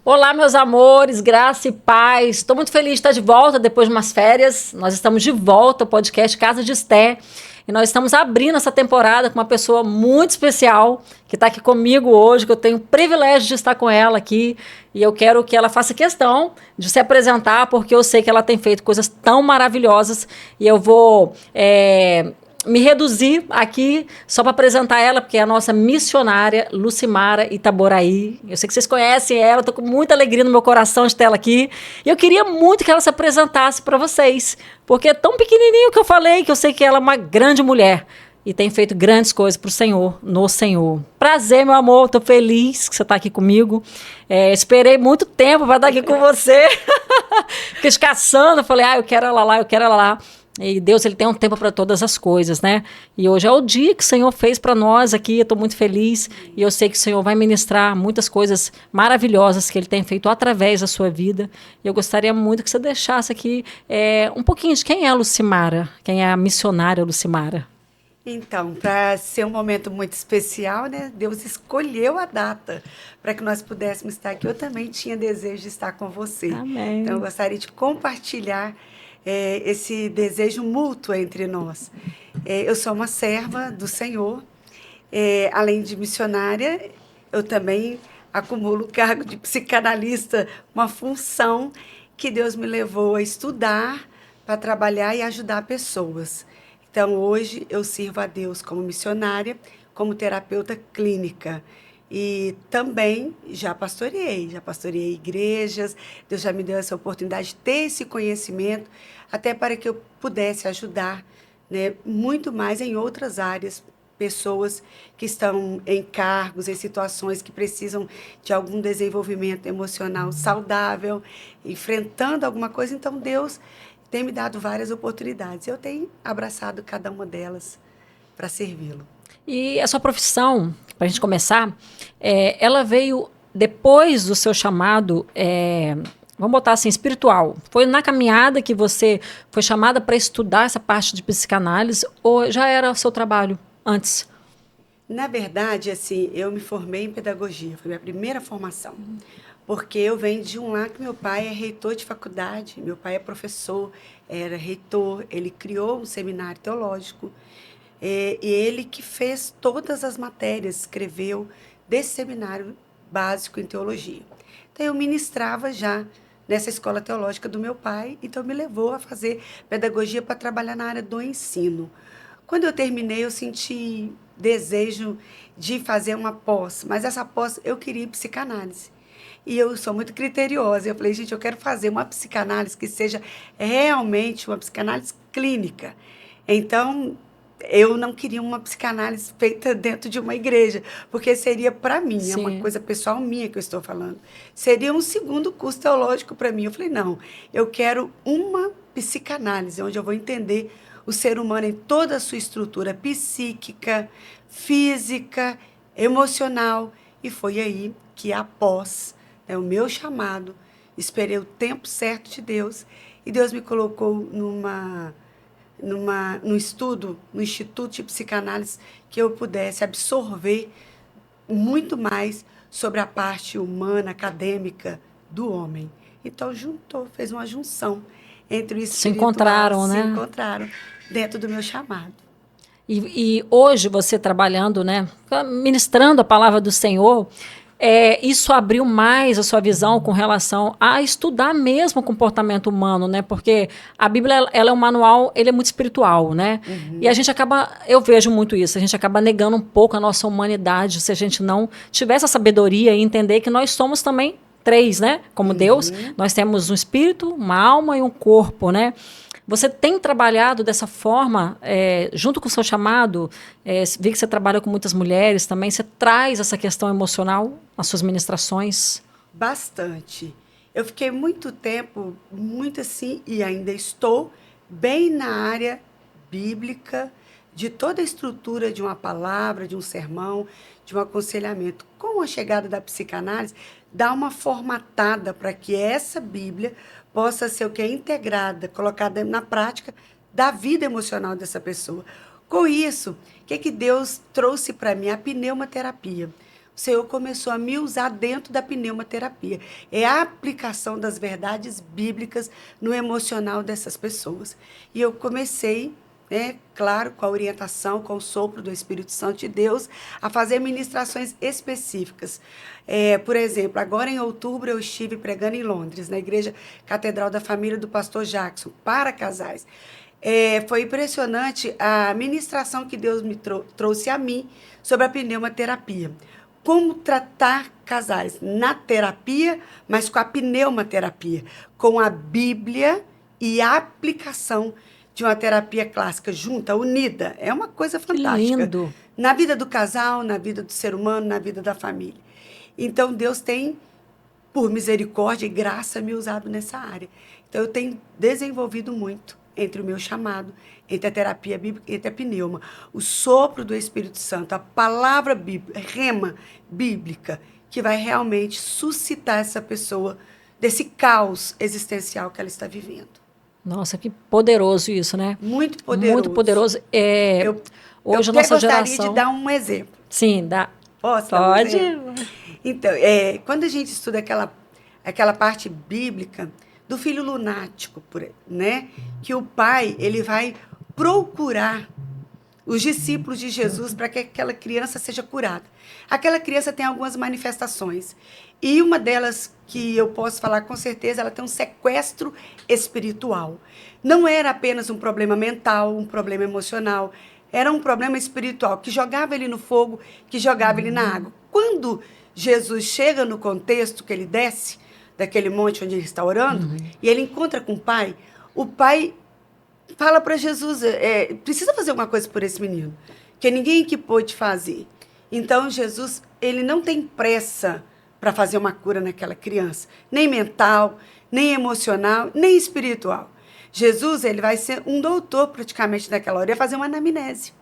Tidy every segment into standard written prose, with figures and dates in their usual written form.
Olá, meus amores, graça e paz. Estou muito feliz de estar de volta depois de umas férias. Nós estamos de volta ao podcast Casa de Esté. E nós estamos abrindo essa temporada com uma pessoa muito especial que está aqui comigo hoje, que eu tenho o privilégio de estar com ela aqui. E eu quero que ela faça questão de se apresentar, porque eu sei que ela tem feito coisas tão maravilhosas. E eu vou me reduzir aqui só para apresentar ela, porque é a nossa missionária Lucimara Itaboraí. Eu sei que vocês conhecem ela, estou com muita alegria no meu coração de ter ela aqui. E eu queria muito que ela se apresentasse para vocês, porque é tão pequenininho que eu falei, que eu sei que ela é uma grande mulher e tem feito grandes coisas para o Senhor, no Senhor. Prazer, meu amor, estou feliz que você está aqui comigo. Esperei muito tempo para estar aqui com você. Fiquei te caçando, falei, eu quero ela lá, eu quero ela lá. E Deus, ele tem um tempo para todas as coisas, né? E hoje é o dia que o Senhor fez para nós aqui. Eu estou muito feliz e eu sei que o Senhor vai ministrar muitas coisas maravilhosas que ele tem feito através da sua vida. E eu gostaria muito que você deixasse aqui um pouquinho de quem é a Lucimara, quem é a missionária Lucimara. Então, para ser um momento muito especial, né? Deus escolheu a data para que nós pudéssemos estar aqui. Eu também tinha desejo de estar com você. Então, eu Amém. gostaria de compartilhar esse desejo mútuo entre nós. Eu sou uma serva do Senhor. Além de missionária, eu também acumulo o cargo de psicanalista, uma função que Deus me levou a estudar para trabalhar e ajudar pessoas. Então, hoje eu sirvo a Deus como missionária, como terapeuta clínica. E também já pastoreei igrejas. Deus já me deu essa oportunidade de ter esse conhecimento, até para que eu pudesse ajudar, né, muito mais em outras áreas, pessoas que estão em cargos, em situações que precisam de algum desenvolvimento emocional saudável, enfrentando alguma coisa. Então, Deus tem me dado várias oportunidades. Eu tenho abraçado cada uma delas para servi-lo. E a sua profissão, para a gente começar, ela veio depois do seu chamado, vamos botar assim, espiritual. Foi na caminhada que você foi chamada para estudar essa parte de psicanálise ou já era o seu trabalho antes? Na verdade, assim, eu me formei em pedagogia, foi minha primeira formação. Porque eu venho de um lar que meu pai é reitor de faculdade, meu pai é professor, era reitor, ele criou um seminário teológico, e ele que fez todas as matérias, escreveu desse seminário básico em teologia. Então eu ministrava já nessa escola teológica do meu pai, então me levou a fazer pedagogia para trabalhar na área do ensino. Quando eu terminei, eu senti desejo de fazer uma pós, mas essa pós eu queria psicanálise. E eu sou muito criteriosa. Eu falei, gente, eu quero fazer uma psicanálise que seja realmente uma psicanálise clínica. Então, eu não queria uma psicanálise feita dentro de uma igreja, porque seria para mim, é uma Sim. coisa pessoal minha que eu estou falando. Seria um segundo curso teológico para mim. Eu falei, não, eu quero uma psicanálise, onde eu vou entender o ser humano em toda a sua estrutura psíquica, física, emocional. E foi aí que após o meu chamado, esperei o tempo certo de Deus e Deus me colocou num estudo, no Instituto de Psicanálise, que eu pudesse absorver muito mais sobre a parte humana, acadêmica do homem. Então, juntou, fez uma junção entre o Se espiritual, encontraram, se né? encontraram dentro do meu chamado. E hoje você trabalhando, né, ministrando a palavra do Senhor, isso abriu mais a sua visão com relação a estudar mesmo o comportamento humano, né? Porque a Bíblia, ela é um manual, ele é muito espiritual, né? E a gente acaba, eu vejo muito isso, a gente acaba negando um pouco a nossa humanidade se a gente não tiver essa sabedoria e entender que nós somos também três, né? Como Deus, nós temos um espírito, uma alma e um corpo, né? Você tem trabalhado dessa forma, junto com o seu chamado, vi que você trabalha com muitas mulheres também, você traz essa questão emocional nas suas ministrações? Bastante. Eu fiquei muito tempo, muito assim, e ainda estou, bem na área bíblica, de toda a estrutura de uma palavra, de um sermão, de um aconselhamento. Com a chegada da psicanálise, dá uma formatada para que essa Bíblia possa ser o que é integrada, colocada na prática da vida emocional dessa pessoa. Com isso, o que Deus trouxe para mim? A pneumoterapia. o Senhor começou a me usar dentro da pneumaterapia. É a aplicação das verdades bíblicas no emocional dessas pessoas. E eu comecei, né, claro, com a orientação, com o sopro do Espírito Santo de Deus, a fazer ministrações específicas. Por exemplo, agora em outubro eu estive pregando em Londres, na Igreja Catedral da Família do Pastor Jackson, para casais. Foi impressionante a ministração que Deus me trouxe a mim sobre a pneumaterapia. Como tratar casais na terapia, mas com a pneumaterapia, com a Bíblia e a aplicação de uma terapia clássica junta, unida. É uma coisa fantástica. Que lindo. Na vida do casal, na vida do ser humano, na vida da família. Então, Deus tem, por misericórdia e graça, me usado nessa área. Então, eu tenho desenvolvido muito entre o meu chamado, entre a terapia bíblica e entre a pneuma. O sopro do Espírito Santo, a palavra bíblica, rema bíblica, que vai realmente suscitar essa pessoa desse caos existencial que ela está vivendo. Nossa, que poderoso isso, né? Muito poderoso. Muito poderoso. Hoje a nossa gostaria geração... de dar um exemplo. Sim, dá. Posso dar um exemplo? Então, quando a gente estuda aquela parte bíblica do filho lunático, né? Que o pai, ele vai procurar os discípulos de Jesus para que aquela criança seja curada. Aquela criança tem algumas manifestações. E uma delas, que eu posso falar com certeza, ela tem um sequestro espiritual. Não era apenas um problema mental, um problema emocional. Era um problema espiritual, que jogava ele no fogo, que jogava ele na água. Quando Jesus chega no contexto que ele desce, daquele monte onde ele está orando, e ele encontra com o pai fala para Jesus, precisa fazer alguma coisa por esse menino, que ninguém que pôde fazer. Então, Jesus, ele não tem pressa para fazer uma cura naquela criança, nem mental, nem emocional, nem espiritual. Jesus, ele vai ser um doutor praticamente naquela hora, ele vai fazer uma anamnese.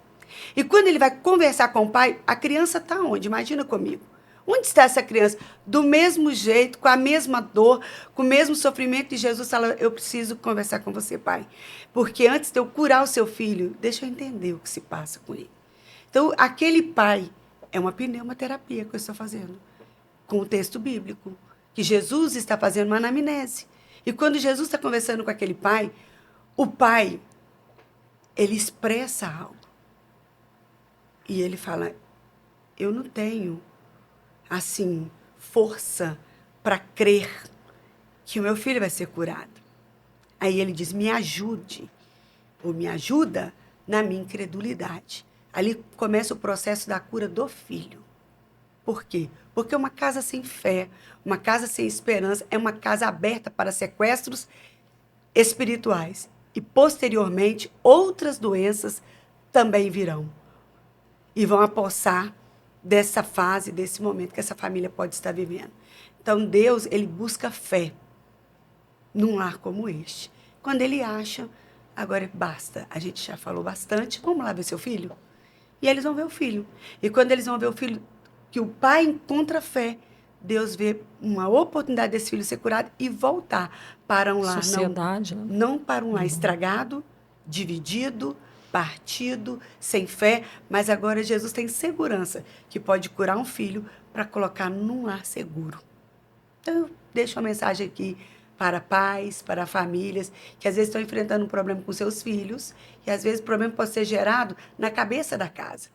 E quando ele vai conversar com o pai, a criança está onde? Imagina comigo. Onde está essa criança? Do mesmo jeito, com a mesma dor, com o mesmo sofrimento. E Jesus fala, eu preciso conversar com você, pai. Porque antes de eu curar o seu filho, deixa eu entender o que se passa com ele. Então, aquele pai é uma pneumaterapia que eu estou fazendo, com o texto bíblico, que Jesus está fazendo uma anamnese. E quando Jesus está conversando com aquele pai, o pai, ele expressa algo. E ele fala, eu não tenho assim, força para crer que o meu filho vai ser curado. Aí ele diz, me ajude, ou me ajuda na minha incredulidade. Ali começa o processo da cura do filho. Por quê? Porque uma casa sem fé, uma casa sem esperança, é uma casa aberta para sequestros espirituais. E, posteriormente, outras doenças também virão. E vão apossar dessa fase, desse momento que essa família pode estar vivendo. Então, Deus, ele busca fé num lar como este. Quando ele acha, agora basta, a gente já falou bastante, vamos lá ver seu filho? E eles vão ver o filho. E quando eles vão ver o filho, que o pai encontra fé, Deus vê uma oportunidade desse filho ser curado e voltar para um lar. Sociedade, não para um lar estragado, dividido, partido, sem fé, mas agora Jesus tem segurança que pode curar um filho para colocar num lar seguro. Então, eu deixo uma mensagem aqui para pais, para famílias, que às vezes estão enfrentando um problema com seus filhos, e às vezes o problema pode ser gerado na cabeça da casa,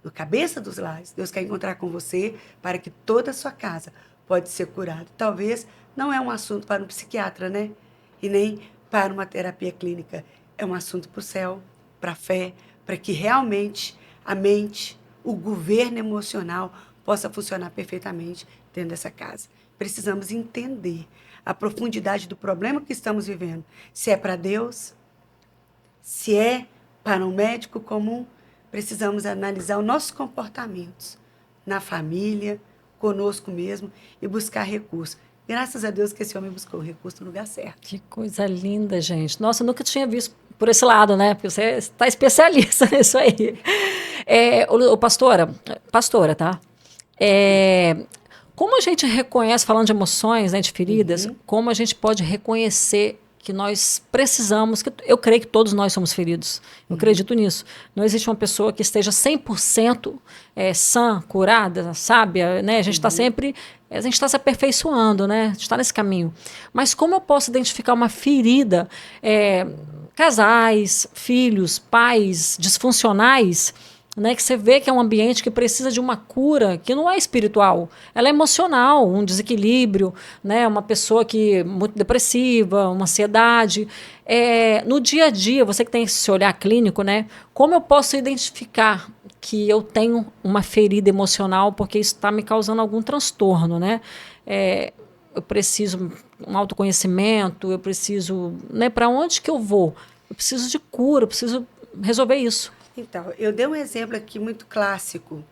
na cabeça dos lares. Deus quer encontrar com você para que toda a sua casa pode ser curada. Talvez não é um assunto para um psiquiatra, né? E nem para uma terapia clínica. É um assunto para o céu, para a fé, para que realmente a mente, o governo emocional possa funcionar perfeitamente dentro dessa casa. Precisamos entender a profundidade do problema que estamos vivendo. Se é para Deus, se é para um médico comum, precisamos analisar os nossos comportamentos na família, conosco mesmo e buscar recursos. Graças a Deus que esse homem buscou o recurso no lugar certo. Que coisa linda, gente. Nossa, eu nunca tinha visto por esse lado, né? Porque você está especialista nisso aí. Pastora, tá? Como a gente reconhece, falando de emoções, né, de feridas, como a gente pode reconhecer que nós precisamos, que eu creio que todos nós somos feridos, eu acredito nisso. Não existe uma pessoa que esteja 100% sã, curada, sábia, né? A gente está sempre, a gente está se aperfeiçoando, né? A gente está nesse caminho. Mas como eu posso identificar uma ferida, casais, filhos, pais disfuncionais, né, que você vê que é um ambiente que precisa de uma cura que não é espiritual, ela é emocional, um desequilíbrio, né, uma pessoa que muito depressiva, uma ansiedade. No dia a dia, você que tem esse olhar clínico, né, como eu posso identificar que eu tenho uma ferida emocional porque isso está me causando algum transtorno, né? Eu preciso um autoconhecimento, eu preciso, né, para onde que eu vou? Eu preciso de cura, eu preciso resolver isso. Então, eu dei um exemplo aqui muito clássico.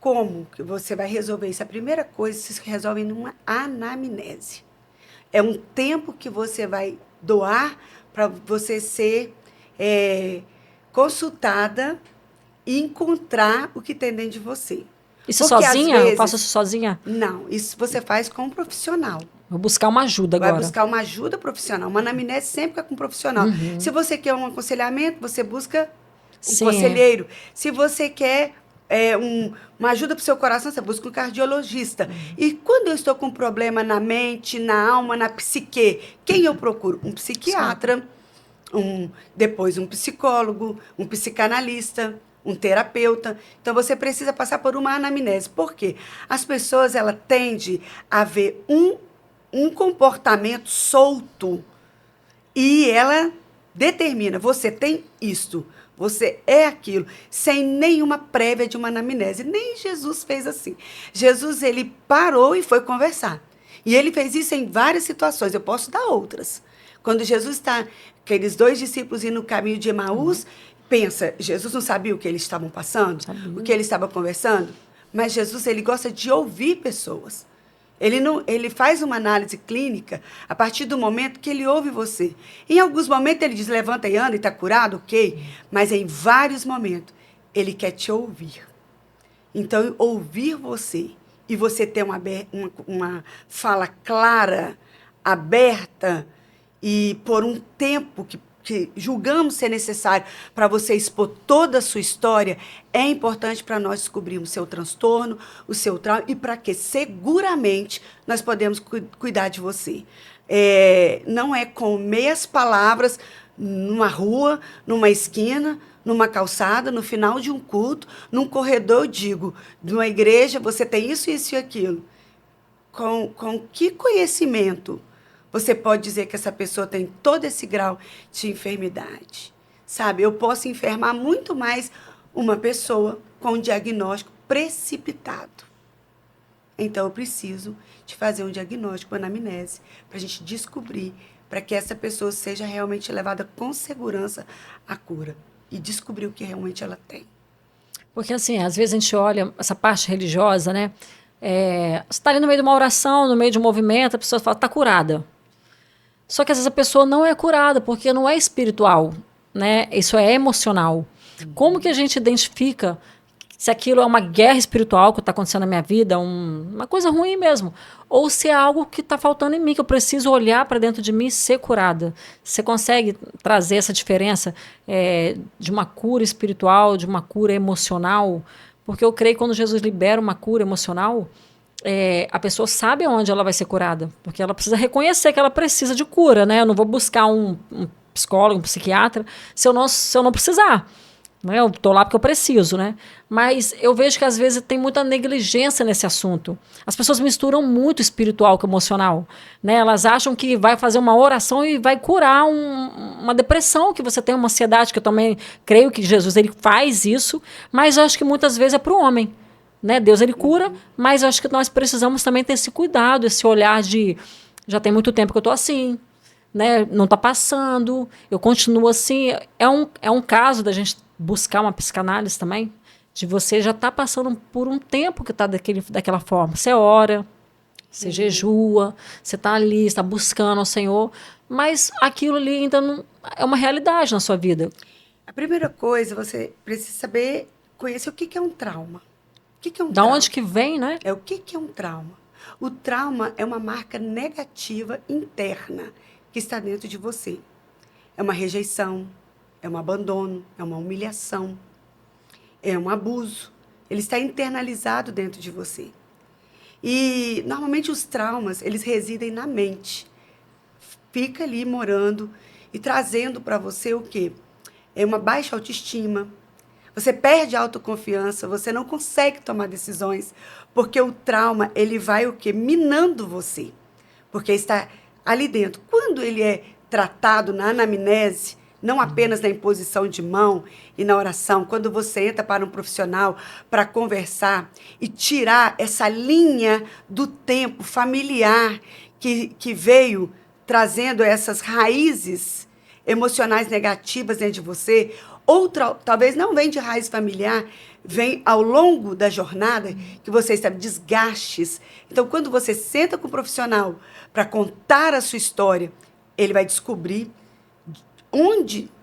Como que você vai resolver isso? A primeira coisa se resolve numa anamnese. É um tempo que você vai doar para você ser consultada e encontrar o que tem dentro de você. Isso Porque, sozinha? às vezes, eu faço isso sozinha? Não, isso você faz com um profissional. Vou buscar uma ajuda agora. Vai buscar uma ajuda profissional. Uma anamnese sempre é com um profissional. Se você quer um aconselhamento, você busca um conselheiro. Se você quer uma ajuda para o seu coração, você busca um cardiologista. E quando eu estou com um problema na mente, na alma, na psique, quem eu procuro? Um psiquiatra, depois um psicólogo, um psicanalista, um terapeuta. Então, você precisa passar por uma anamnese. Por quê? As pessoas, ela tendem a ver um comportamento solto e ela determina, você tem isto, você é aquilo, sem nenhuma prévia de uma anamnese. Nem Jesus fez assim. Jesus, ele parou e foi conversar. E ele fez isso em várias situações. Eu posso dar outras. Quando Jesus está, aqueles 2 discípulos indo no caminho de Emaús, pensa, Jesus não sabia o que eles estavam passando? Sabia. O que eles estavam conversando? Mas Jesus, ele gosta de ouvir pessoas. Ele faz uma análise clínica a partir do momento que ele ouve você. Em alguns momentos ele diz, levanta e anda e está curado, ok. Mas em vários momentos ele quer te ouvir. Então, ouvir você e você ter uma fala clara, aberta e por um tempo que julgamos ser necessário para você expor toda a sua história, é importante para nós descobrirmos o seu transtorno, o seu trauma, e para que seguramente nós podemos cuidar de você. Não é com meias palavras, numa rua, numa esquina, numa calçada, no final de um culto, num corredor, digo, de uma igreja, você tem isso, isso e aquilo. Com que conhecimento você pode dizer que essa pessoa tem todo esse grau de enfermidade? Sabe, eu posso enfermar muito mais uma pessoa com um diagnóstico precipitado. Então, eu preciso de fazer um diagnóstico, uma anamnese, para a gente descobrir, para que essa pessoa seja realmente levada com segurança à cura e descobrir o que realmente ela tem. Porque, assim, às vezes a gente olha essa parte religiosa, né? Você está ali no meio de uma oração, no meio de um movimento, a pessoa fala, está curada. Só que às vezes a pessoa não é curada, porque não é espiritual, né? Isso é emocional. Como que a gente identifica se aquilo é uma guerra espiritual que está acontecendo na minha vida, uma coisa ruim mesmo, ou se é algo que está faltando em mim, que eu preciso olhar para dentro de mim e ser curada? Você consegue trazer essa diferença de uma cura espiritual, de uma cura emocional? Porque eu creio que quando Jesus libera uma cura emocional, a pessoa sabe onde ela vai ser curada, porque ela precisa reconhecer que ela precisa de cura, né? Eu não vou buscar um psicólogo, um psiquiatra, se eu não precisar. Né? Eu estou lá porque eu preciso, né? Mas eu vejo que às vezes tem muita negligência nesse assunto. As pessoas misturam muito espiritual com emocional, né? Elas acham que vai fazer uma oração e vai curar uma depressão, que você tem uma ansiedade, que eu também creio que Jesus ele faz isso, mas eu acho que muitas vezes é para o homem. Né? Deus ele cura, mas eu acho que nós precisamos também ter esse cuidado, esse olhar de já tem muito tempo que eu estou assim, né? Não está passando, eu continuo assim. É um caso da gente buscar uma psicanálise também, de você já estar passando por um tempo que está daquela forma. Você ora, você jejua, você está ali, está buscando ao Senhor, mas aquilo ali ainda não é uma realidade na sua vida. A primeira coisa, você precisa saber, conhecer o que é um trauma. O que é um da trauma? Onde que vem, né? O que é um trauma? O trauma é uma marca negativa interna que está dentro de você. É uma rejeição, é um abandono, é uma humilhação, é um abuso. Ele está internalizado dentro de você. E, normalmente, os traumas, eles residem na mente. Fica ali morando e trazendo para você o quê? É uma baixa autoestima. Você perde a autoconfiança, você não consegue tomar decisões, porque o trauma, ele vai o quê? Minando você. Porque está ali dentro. Quando ele é tratado na anamnese, não apenas na imposição de mão e na oração, quando você entra para um profissional para conversar e tirar essa linha do tempo familiar que veio trazendo essas raízes emocionais negativas dentro de você, outra talvez não vem de raiz familiar, vem ao longo da jornada que você está desgastes. Então, quando você senta com o profissional para contar a sua história, ele vai descobrir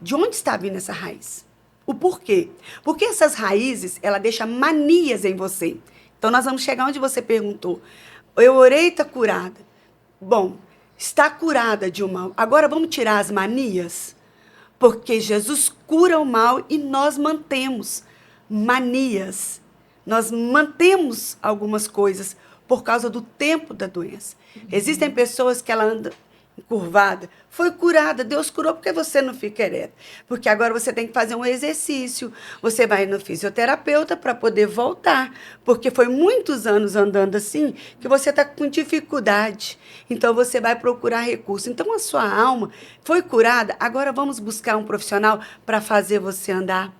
de onde está vindo essa raiz. O porquê? Porque essas raízes, ela deixa manias em você. Então, nós vamos chegar onde você perguntou. Eu orei e está curada. Bom, está curada de um mal. Agora vamos tirar as manias? Porque Jesus cura o mal e nós mantemos manias. Nós mantemos algumas coisas por causa do tempo da doença. Existem pessoas que ela anda encurvada, foi curada, Deus curou, porque você não fica ereta? Porque agora você tem que fazer um exercício, você vai no fisioterapeuta para poder voltar, porque foi muitos anos andando assim, que você está com dificuldade, então você vai procurar recurso. Então a sua alma foi curada, agora vamos buscar um profissional para fazer você andar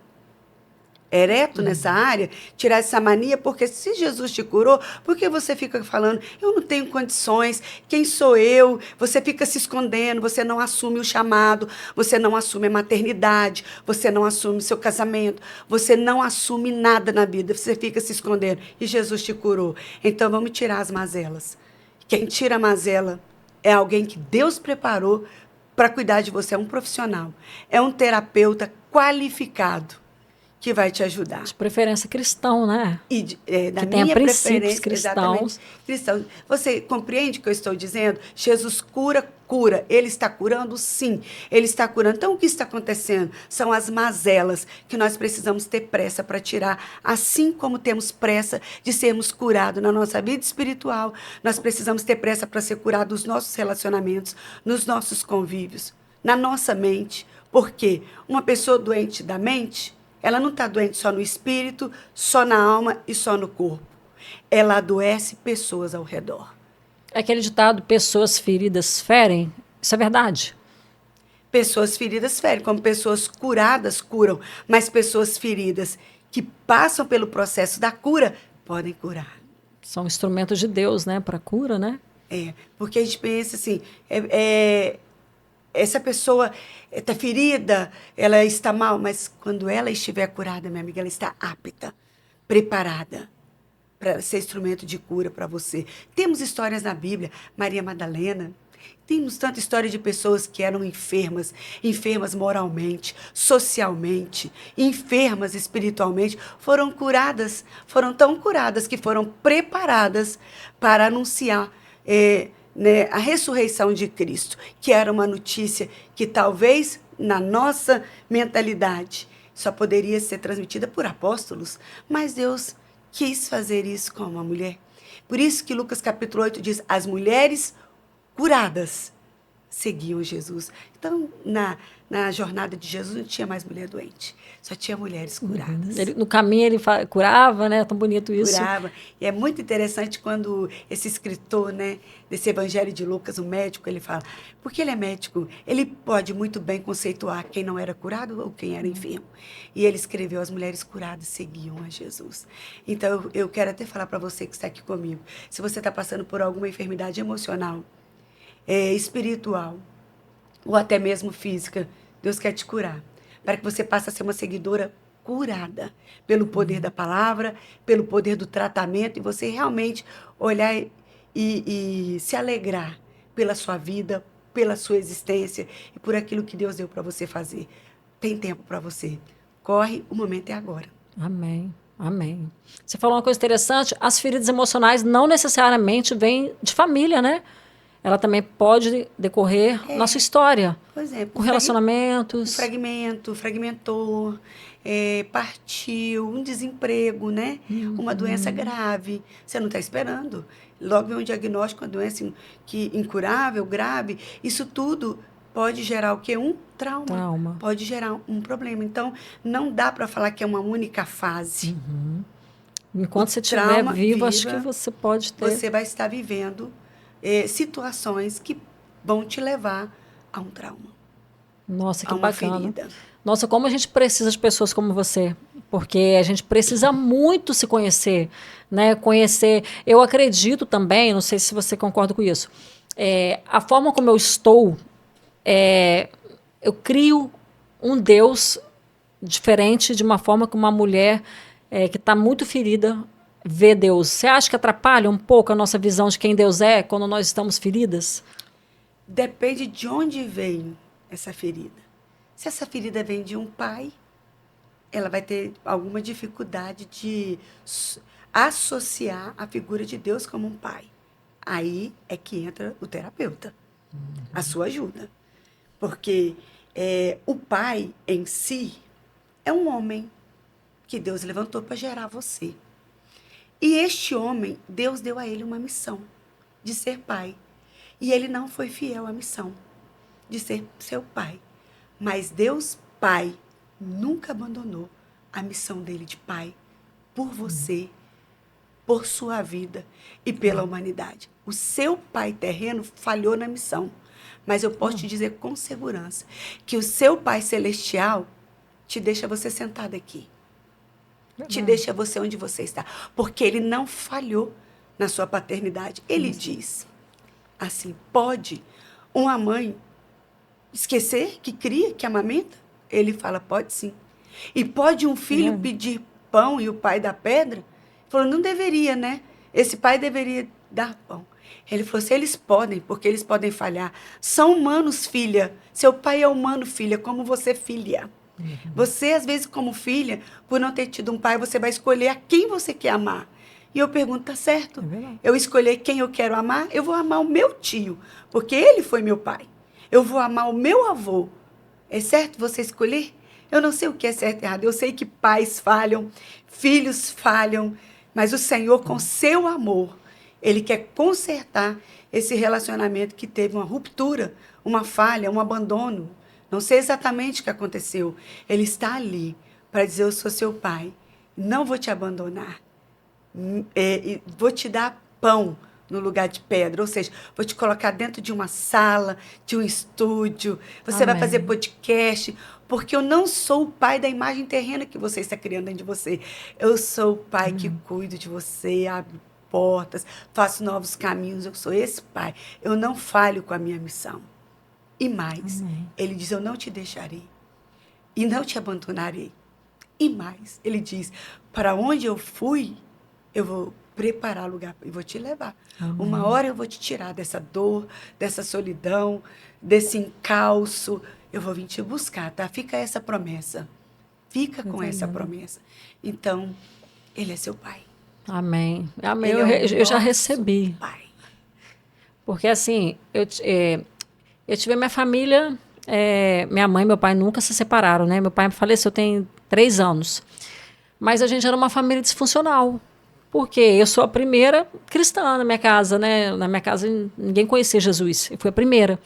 ereto nessa área, tirar essa mania, porque se Jesus te curou, por que você fica falando, eu não tenho condições, quem sou eu? Você fica se escondendo, você não assume o chamado, você não assume a maternidade, você não assume o seu casamento, você não assume nada na vida, você fica se escondendo, e Jesus te curou. Então vamos tirar as mazelas. Quem tira a mazela é alguém que Deus preparou para cuidar de você, é um profissional, é um terapeuta qualificado, que vai te ajudar. De preferência cristão, né? E da que tenha minha princípios cristãos. cristãos. Você compreende o que eu estou dizendo? Jesus cura. Ele está curando? Sim, ele está curando. Então, o que está acontecendo? São as mazelas que nós precisamos ter pressa para tirar. Assim como temos pressa de sermos curados na nossa vida espiritual, nós precisamos ter pressa para ser curados nos nossos relacionamentos, nos nossos convívios, na nossa mente. Porque uma pessoa doente da mente, ela não está doente só no espírito, só na alma e só no corpo. Ela adoece pessoas ao redor. É aquele ditado, pessoas feridas ferem. Isso é verdade? Pessoas feridas ferem, como pessoas curadas curam, mas pessoas feridas que passam pelo processo da cura podem curar. São instrumentos de Deus, né, para cura, né? Porque a gente pensa assim, essa pessoa está ferida, ela está mal, mas quando ela estiver curada, minha amiga, ela está apta, preparada para ser instrumento de cura para você. Temos histórias na Bíblia, Maria Madalena, temos tanta história de pessoas que eram enfermas, enfermas moralmente, socialmente, enfermas espiritualmente, foram curadas, foram tão curadas que foram preparadas para anunciar a ressurreição de Cristo, que era uma notícia que talvez na nossa mentalidade só poderia ser transmitida por apóstolos, mas Deus quis fazer isso com uma mulher. Por isso que Lucas capítulo 8 diz, as mulheres curadas seguiam Jesus. Então, na jornada de Jesus não tinha mais mulher doente, só tinha mulheres curadas. No caminho ele curava, né? Tão bonito isso. Curava. E é muito interessante quando esse escritor, né, desse Evangelho de Lucas, o médico, ele fala, porque ele é médico, ele pode muito bem conceituar quem não era curado ou quem era enfermo. E ele escreveu, as mulheres curadas seguiam a Jesus. Então, eu quero até falar para você que está aqui comigo, se você está passando por alguma enfermidade emocional, espiritual, ou até mesmo física, Deus quer te curar, para que você passe a ser uma seguidora curada pelo poder da palavra, pelo poder do tratamento, e você realmente olhar e se alegrar pela sua vida, pela sua existência e por aquilo que Deus deu para você fazer. Tem tempo para você. Corre, o momento é agora. Amém. Amém. Você falou uma coisa interessante, as feridas emocionais não necessariamente vêm de família, né? ela também pode decorrer nossa história. Por exemplo, Com relacionamentos. Fragmentou, partiu, um desemprego, né? Uma doença grave. Você não está esperando. Logo vem um diagnóstico, uma doença incurável, grave. Isso tudo pode gerar o quê? Um trauma. Pode gerar um problema. Então, não dá para falar que é uma única fase. Enquanto você estiver vivo, acho que você pode ter. Você vai estar vivendo situações que vão te levar a um trauma. Nossa, que a uma bacana. ferida. Nossa, como a gente precisa de pessoas como você. Porque a gente precisa muito se conhecer, né? Conhecer. Eu acredito também, não sei se você concorda com isso, a forma como eu estou, eu crio um Deus diferente de uma forma que uma mulher que está muito ferida vê Deus. Você acha que atrapalha um pouco a nossa visão de quem Deus é quando nós estamos feridas? Depende de onde vem essa ferida. Se essa ferida vem de um pai, ela vai ter alguma dificuldade de associar a figura de Deus como um pai. Aí é que entra o terapeuta, a sua ajuda. Porque o pai em si é um homem que Deus levantou para gerar você. E este homem, Deus deu a ele uma missão de ser pai. E ele não foi fiel à missão de ser seu pai. Mas Deus, pai, nunca abandonou a missão dele de pai por você, por sua vida e pela humanidade. O seu pai terreno falhou na missão, mas eu posso te dizer com segurança que o seu pai celestial te deixa você sentado aqui. Te deixa você onde você está, porque ele não falhou na sua paternidade. Ele diz assim, pode uma mãe esquecer que cria, que amamenta? Ele fala, pode sim. E pode um filho pedir pão e o pai dar pedra? Ele falou, não deveria, né? Esse pai deveria dar pão. Ele falou, se eles podem, porque eles podem falhar. São humanos, filha. Seu pai é humano, filha, como você, filha. Você, às vezes, como filha, por não ter tido um pai, você vai escolher a quem você quer amar. E eu pergunto, tá certo? Eu escolher quem eu quero amar, eu vou amar o meu tio, porque ele foi meu pai. Eu vou amar o meu avô. É certo você escolher? Eu não sei o que é certo e errado. Eu sei que pais falham, filhos falham, mas o Senhor, com seu amor, Ele quer consertar esse relacionamento que teve uma ruptura, uma falha, um abandono. Não sei exatamente o que aconteceu. Ele está ali para dizer, eu sou seu pai, não vou te abandonar. Vou te dar pão no lugar de pedra, ou seja, vou te colocar dentro de uma sala, de um estúdio, você vai fazer podcast, porque eu não sou o pai da imagem terrena que você está criando dentro de você. Eu sou o pai que cuido de você, abre portas, faço novos caminhos, eu sou esse pai. Eu não falho com a minha missão. E mais, ele diz, eu não te deixarei e não te abandonarei. E mais, ele diz, para onde eu fui, eu vou preparar lugar e vou te levar. Uma hora eu vou te tirar dessa dor, dessa solidão, desse encalço. Eu vou vir te buscar, tá? Fica essa promessa. Fica com essa promessa. Então, ele é seu pai. Amém. Amém. Eu já recebi. Pai. Porque assim, eu tive minha família, minha mãe e meu pai nunca se separaram, né? Meu pai faleceu tem 3 anos. Mas a gente era uma família disfuncional. Porque eu sou a primeira cristã na minha casa, né? Na minha casa ninguém conhecia Jesus, eu fui a primeira.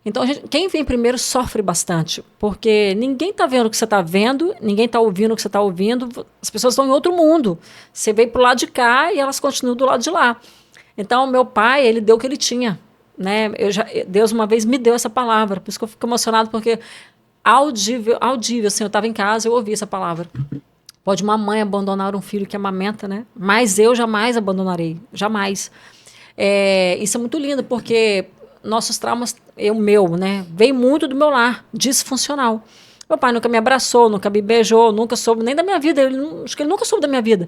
Então, quem vem primeiro sofre bastante, porque ninguém está vendo o que você está vendo, ninguém está ouvindo o que você está ouvindo, as pessoas estão em outro mundo. Você veio para o lado de cá e elas continuam do lado de lá. Então, meu pai, ele deu o que ele tinha, né? Deus uma vez me deu essa palavra, por isso que eu fico emocionado, porque audível, assim, eu estava em casa, eu ouvi essa palavra. Pode uma mãe abandonar um filho que amamenta, né? Mas eu jamais abandonarei, jamais. Isso é muito lindo, porque nossos traumas, né? Veio muito do meu lar, disfuncional. Meu pai nunca me abraçou, nunca me beijou, nunca soube nem da minha vida. Acho que ele nunca soube da minha vida.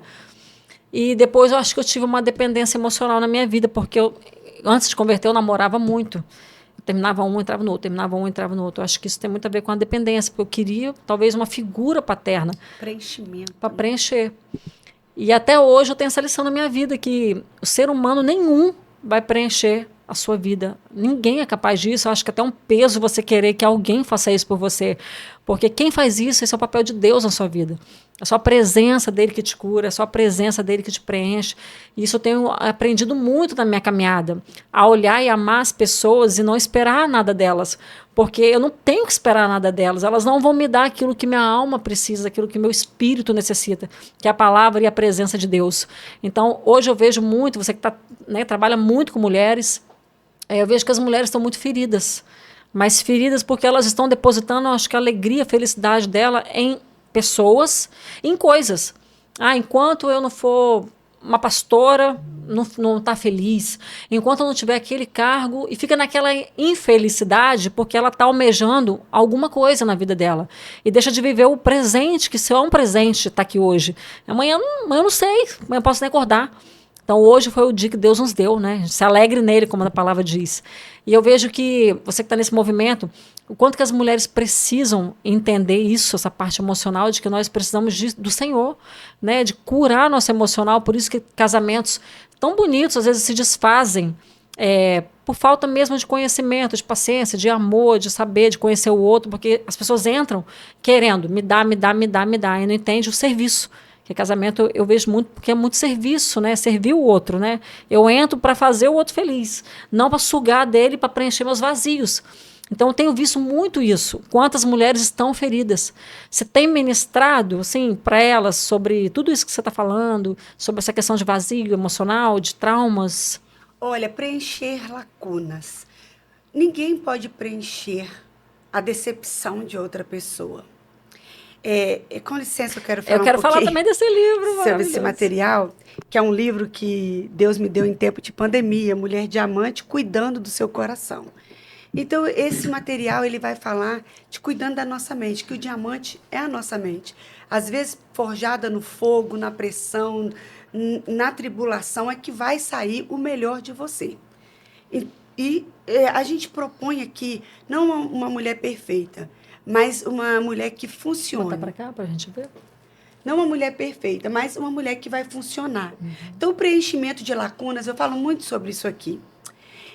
E depois eu acho que eu tive uma dependência emocional na minha vida, porque antes de converter eu namorava muito. Terminava um, entrava no outro, terminava um, entrava no outro. Eu acho que isso tem muito a ver com a dependência, porque eu queria talvez uma figura paterna. Preenchimento. Para preencher. E até hoje eu tenho essa lição na minha vida, que o ser humano nenhum vai preencher a sua vida. Ninguém é capaz disso. Eu acho que até um peso você querer que alguém faça isso por você. Porque quem faz isso, esse é o papel de Deus na sua vida. É só a presença dele que te cura, é só a presença dele que te preenche. E isso eu tenho aprendido muito na minha caminhada. A olhar e amar as pessoas e não esperar nada delas. Porque eu não tenho que esperar nada delas. Elas não vão me dar aquilo que minha alma precisa, aquilo que meu espírito necessita, que é a palavra e a presença de Deus. Então, hoje eu vejo muito, você que trabalha muito com mulheres, eu vejo que as mulheres estão muito feridas. Mas feridas porque elas estão depositando, acho que a alegria, a felicidade dela em pessoas, em coisas. Enquanto eu não for uma pastora, não está feliz. Enquanto eu não tiver aquele cargo, e fica naquela infelicidade porque ela está almejando alguma coisa na vida dela. E deixa de viver o presente, que só é um presente estar aqui hoje. Amanhã eu não sei, amanhã eu posso nem acordar. Então, hoje foi o dia que Deus nos deu, né? Se alegre nele, como a palavra diz. E eu vejo que, você que está nesse movimento, o quanto que as mulheres precisam entender isso, essa parte emocional, de que nós precisamos do Senhor, né? De curar nosso emocional. Por isso que casamentos tão bonitos, às vezes, se desfazem, por falta mesmo de conhecimento, de paciência, de amor, de saber, de conhecer o outro, porque as pessoas entram querendo me dá, e não entende o serviço. Que casamento eu vejo muito, porque é muito serviço, né? Servir o outro, né? Eu entro para fazer o outro feliz, não para sugar dele, para preencher meus vazios. Então, eu tenho visto muito isso. Quantas mulheres estão feridas? Você tem ministrado, assim, para elas sobre tudo isso que você está falando, sobre essa questão de vazio emocional, de traumas? Olha, preencher lacunas. Ninguém pode preencher a decepção de outra pessoa. Com licença, eu quero falar falar também desse livro sobre esse material, que é um livro que Deus me deu em tempo de pandemia, Mulher Diamante, cuidando do seu coração. Então, esse material ele vai falar de cuidando da nossa mente, que o diamante é a nossa mente. Às vezes, forjada no fogo, na pressão, na tribulação, é que vai sair o melhor de você. E a gente propõe aqui, não uma mulher perfeita, mas uma mulher que funciona. Bota para cá para a gente ver. Não uma mulher perfeita, mas uma mulher que vai funcionar. Então, o preenchimento de lacunas, eu falo muito sobre isso aqui.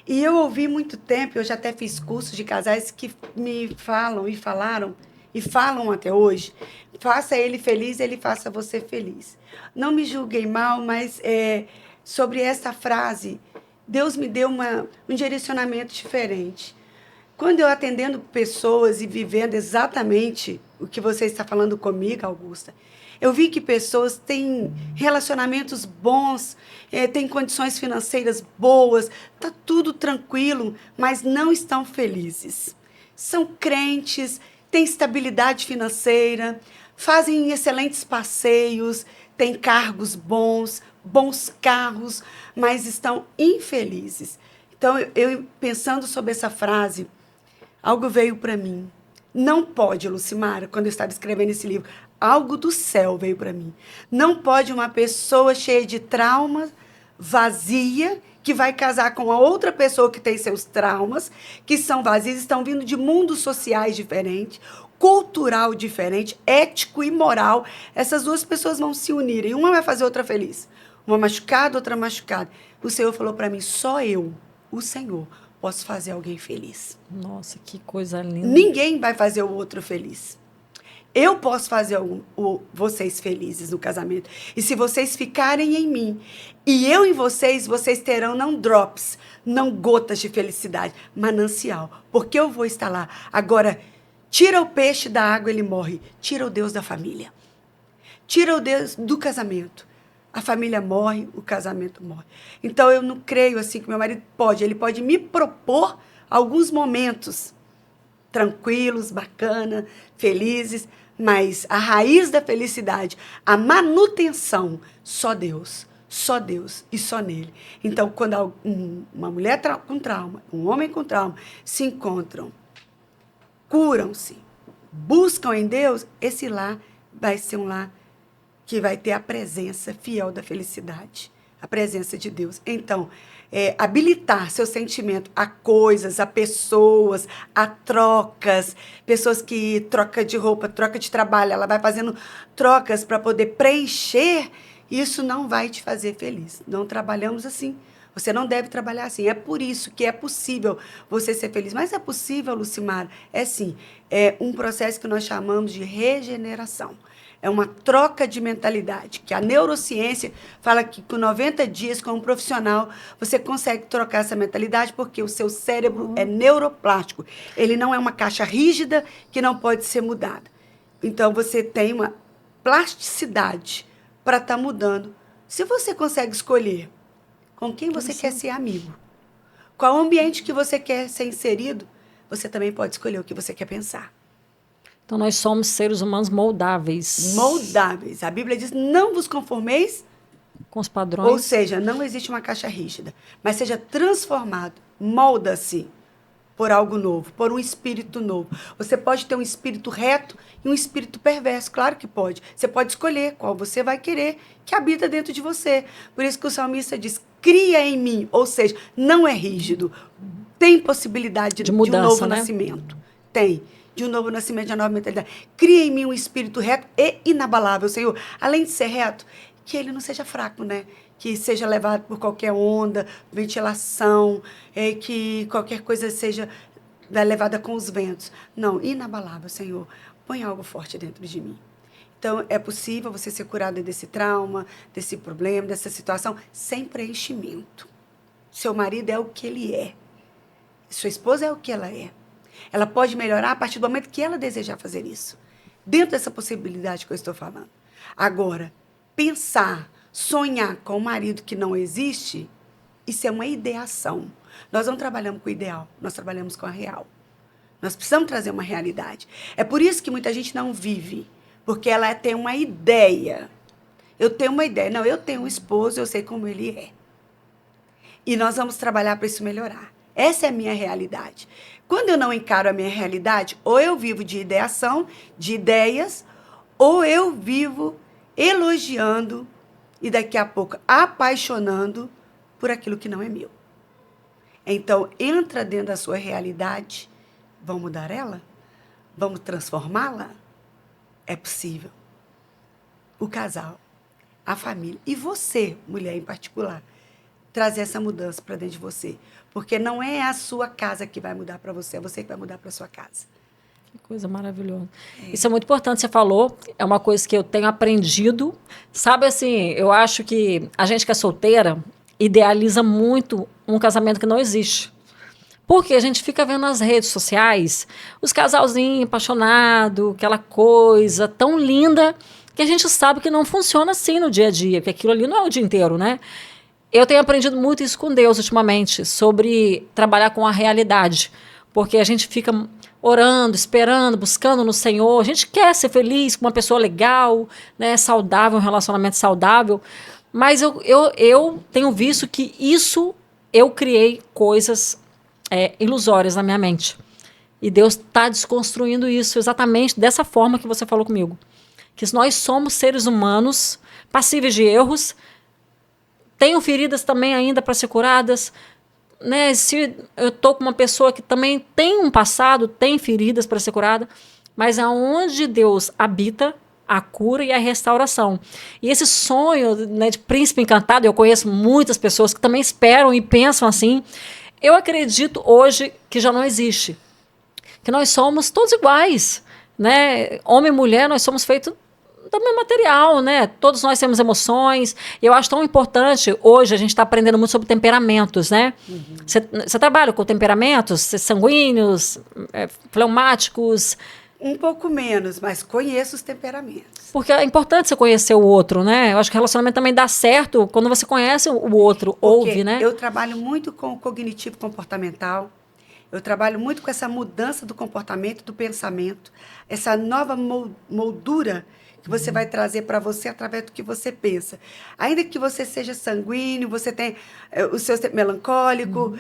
E eu ouvi muito tempo, eu já até fiz cursos de casais que me falam e falaram, e falam até hoje, faça ele feliz, ele faça você feliz. Não me julguem mal, mas sobre essa frase, Deus me deu um direcionamento diferente. Quando eu atendendo pessoas e vivendo exatamente o que você está falando comigo, Augusta, eu vi que pessoas têm relacionamentos bons, têm condições financeiras boas, está tudo tranquilo, mas não estão felizes. São crentes, têm estabilidade financeira, fazem excelentes passeios, têm cargos bons, bons carros, mas estão infelizes. Então, eu pensando sobre essa frase, algo veio para mim. Não pode, Lucimara, quando eu estava escrevendo esse livro, algo do céu veio para mim. Não pode uma pessoa cheia de traumas, vazia, que vai casar com a outra pessoa que tem seus traumas, que são vazios, estão vindo de mundos sociais diferentes, cultural diferente, ético e moral. Essas duas pessoas vão se unirem. Uma vai fazer outra feliz. Uma machucada, outra machucada. O Senhor falou para mim, só eu, o Senhor, posso fazer alguém feliz. Nossa, que coisa linda. Ninguém vai fazer o outro feliz. Eu posso fazer vocês felizes no casamento. E se vocês ficarem em mim e eu em vocês, vocês terão não drops, não gotas de felicidade, manancial. Porque eu vou estar lá. Agora, tira o peixe da água, ele morre. Tira o Deus da família. Tira o Deus do casamento. A família morre, o casamento morre. Então, eu não creio assim que meu marido pode. Ele pode me propor alguns momentos tranquilos, bacana, felizes, mas a raiz da felicidade, a manutenção, só Deus e só nele. Então, quando uma mulher com trauma, um homem com trauma, se encontram, curam-se, buscam em Deus, esse lar vai ser um lar que vai ter a presença fiel da felicidade, a presença de Deus. Então, habilitar seu sentimento a coisas, a pessoas, a trocas, pessoas que troca de roupa, troca de trabalho, ela vai fazendo trocas para poder preencher, isso não vai te fazer feliz. Não trabalhamos assim, Você não deve trabalhar assim. É por isso que é possível você ser feliz. Mas é possível, Lucimara? É sim. É um processo que nós chamamos de regeneração. É uma troca de mentalidade, que a neurociência fala que com 90 dias, como profissional, você consegue trocar essa mentalidade, porque o seu cérebro é neuroplástico. Ele não é uma caixa rígida que não pode ser mudada. Então, você tem uma plasticidade para estar mudando. Se você consegue escolher com quem você quer ser amigo, qual ambiente que você quer ser inserido, você também pode escolher o que você quer pensar. Então, nós somos seres humanos moldáveis. Moldáveis. A Bíblia diz, não vos conformeis com os padrões. Ou seja, não existe uma caixa rígida, mas seja transformado, molda-se por algo novo, por um espírito novo. Você pode ter um espírito reto e um espírito perverso, claro que pode. Você pode escolher qual você vai querer que habita dentro de você. Por isso que o salmista diz, cria em mim, ou seja, não é rígido, tem possibilidade de mudança, um novo né? nascimento. Tem. De um novo nascimento, de uma nova mentalidade. Cria em mim um espírito reto e inabalável, Senhor. Além de ser reto, que ele não seja fraco, né? Que seja levado por qualquer onda, ventilação, que qualquer coisa seja levada com os ventos. Não, inabalável, Senhor. Põe algo forte dentro de mim. Então, é possível você ser curado desse trauma, desse problema, dessa situação, sem preenchimento. Seu marido é o que ele é. Sua esposa é o que ela é. Ela pode melhorar a partir do momento que ela desejar fazer isso. Dentro dessa possibilidade que eu estou falando. Agora, pensar, sonhar com um marido que não existe, isso é uma ideação. Nós não trabalhamos com o ideal, nós trabalhamos com a real. Nós precisamos trazer uma realidade. É por isso que muita gente não vive, porque ela tem uma ideia. Eu tenho uma ideia. Não, eu tenho um esposo, eu sei como ele é. E nós vamos trabalhar para isso melhorar. Essa é a minha realidade. Quando eu não encaro a minha realidade, ou eu vivo de ideação, de ideias, ou eu vivo elogiando e daqui a pouco apaixonando por aquilo que não é meu. Então, entra dentro da sua realidade. Vamos mudar ela? Vamos transformá-la? É possível. O casal, a família e você, mulher em particular, trazer essa mudança para dentro de você. Porque não é a sua casa que vai mudar para você, é você que vai mudar para a sua casa. Que coisa maravilhosa. Isso é muito importante, você falou, é uma coisa que eu tenho aprendido. Sabe assim, eu acho que a gente que é solteira idealiza muito um casamento que não existe. Porque a gente fica vendo nas redes sociais os casalzinhos apaixonados, aquela coisa tão linda que a gente sabe que não funciona assim no dia a dia, que aquilo ali não é o dia inteiro, né? Eu tenho aprendido muito isso com Deus ultimamente, sobre trabalhar com a realidade, porque a gente fica orando, esperando, buscando no Senhor, a gente quer ser feliz com uma pessoa legal, né, saudável, um relacionamento saudável, mas eu tenho visto que isso, eu criei coisas ilusórias na minha mente, e Deus está desconstruindo isso exatamente dessa forma que você falou comigo, que nós somos seres humanos, passíveis de erros, tenho feridas também ainda para ser curadas, né? Se eu estou com uma pessoa que também tem um passado, tem feridas para ser curada, mas aonde Deus habita, a cura e a restauração. E esse sonho, né, de príncipe encantado, eu conheço muitas pessoas que também esperam e pensam assim, eu acredito hoje que já não existe, que nós somos todos iguais, né? Homem e mulher, nós somos feitos do mesmo material, né? Todos nós temos emoções. Eu acho tão importante, hoje a gente está aprendendo muito sobre temperamentos, né? Você trabalha com temperamentos sanguíneos, fleumáticos? Um pouco menos, mas conheço os temperamentos. Porque é importante você conhecer o outro, né? Eu acho que o relacionamento também dá certo quando você conhece o outro, ouve, né? Eu trabalho muito com o cognitivo comportamental, eu trabalho muito com essa mudança do comportamento, do pensamento, essa nova moldura que você vai trazer para você através do que você pensa. Ainda que você seja sanguíneo, você tem o seu melancólico,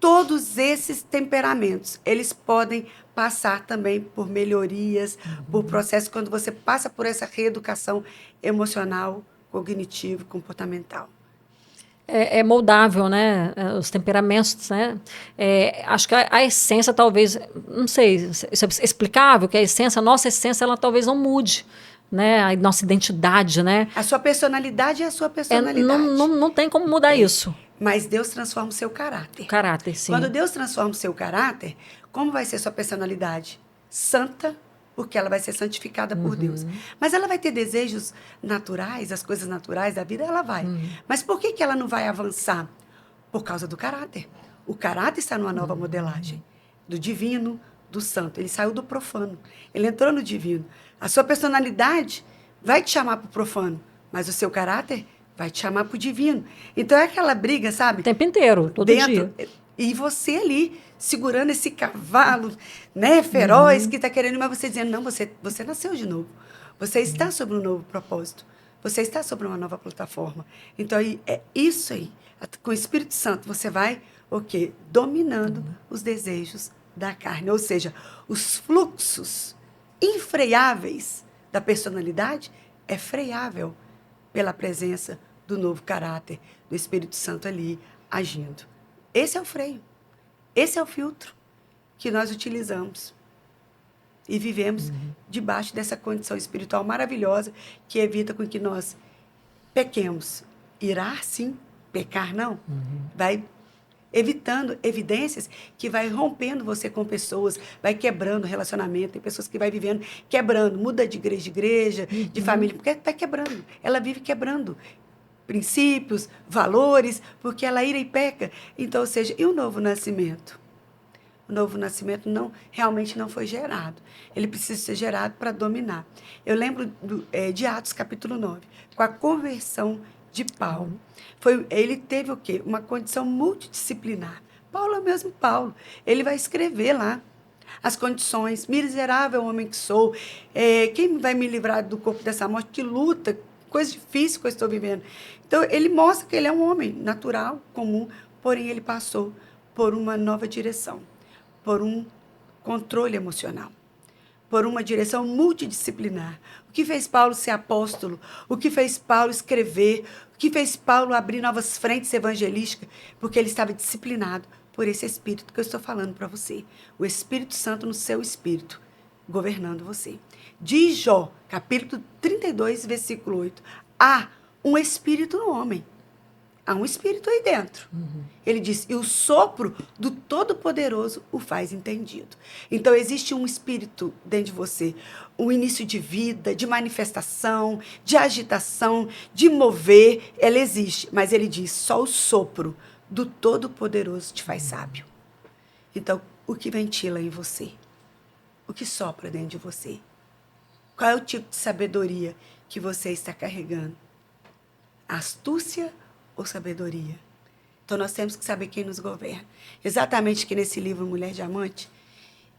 todos esses temperamentos, eles podem passar também por melhorias, por processos, quando você passa por essa reeducação emocional, cognitivo, comportamental. É moldável, né? Os temperamentos, né? Acho que a essência talvez, não sei, isso é explicável, que a nossa essência, ela talvez não mude, né? A nossa identidade, né? A sua personalidade é a sua personalidade. Não tem como mudar isso. Mas Deus transforma o seu caráter. O caráter, sim. Quando Deus transforma o seu caráter, como vai ser sua personalidade? Santa, porque ela vai ser santificada por Deus. Mas ela vai ter desejos naturais, as coisas naturais da vida, ela vai. Mas por que ela não vai avançar? Por causa do caráter. O caráter está numa nova modelagem. Do divino, do santo. Ele saiu do profano. Ele entrou no divino. A sua personalidade vai te chamar para o profano, mas o seu caráter vai te chamar para o divino. Então é aquela briga, sabe? O tempo inteiro, todo dia. E você ali, segurando esse cavalo, né, feroz, que está querendo, mas você dizendo, não, você nasceu de novo. Você está sobre um novo propósito. Você está sobre uma nova plataforma. Então, é isso aí. Com o Espírito Santo, você vai, o quê? Dominando os desejos da carne. Ou seja, os fluxos infreáveis da personalidade é freável pela presença do novo caráter, do Espírito Santo ali agindo. Esse é o freio. Esse é o filtro que nós utilizamos. E vivemos debaixo dessa condição espiritual maravilhosa que evita com que nós pequemos. Irá, sim, pecar não. Vai evitando evidências que vai rompendo você com pessoas, vai quebrando relacionamento. Tem pessoas que vai vivendo quebrando, muda de igreja, de família, porque vai quebrando. Ela vive quebrando princípios, valores, porque ela ira e peca. Então, ou seja, e o novo nascimento? O novo nascimento realmente não foi gerado. Ele precisa ser gerado para dominar. Eu lembro de Atos, capítulo 9, com a conversão de Paulo. Ele teve o quê? Uma condição multidisciplinar. Paulo é o mesmo Paulo. Ele vai escrever lá as condições. Miserável homem que sou. Quem vai me livrar do corpo dessa morte? Que luta, coisa difícil que eu estou vivendo. Então, ele mostra que ele é um homem natural, comum, porém ele passou por uma nova direção, por um controle emocional, por uma direção multidisciplinar. O que fez Paulo ser apóstolo? O que fez Paulo escrever? O que fez Paulo abrir novas frentes evangelísticas? Porque ele estava disciplinado por esse Espírito que eu estou falando para você. O Espírito Santo no seu espírito, governando você. Diz Jó, capítulo 32, versículo 8. Há um espírito no homem. Há um espírito aí dentro. Ele diz, e o sopro do Todo-Poderoso o faz entendido. Então, existe um espírito dentro de você, um início de vida, de manifestação, de agitação, de mover, ela existe. Mas ele diz, só o sopro do Todo-Poderoso te faz sábio. Então, o que ventila em você? O que sopra dentro de você? Qual é o tipo de sabedoria que você está carregando? Astúcia ou sabedoria? Então, nós temos que saber quem nos governa. Exatamente que nesse livro Mulher Diamante,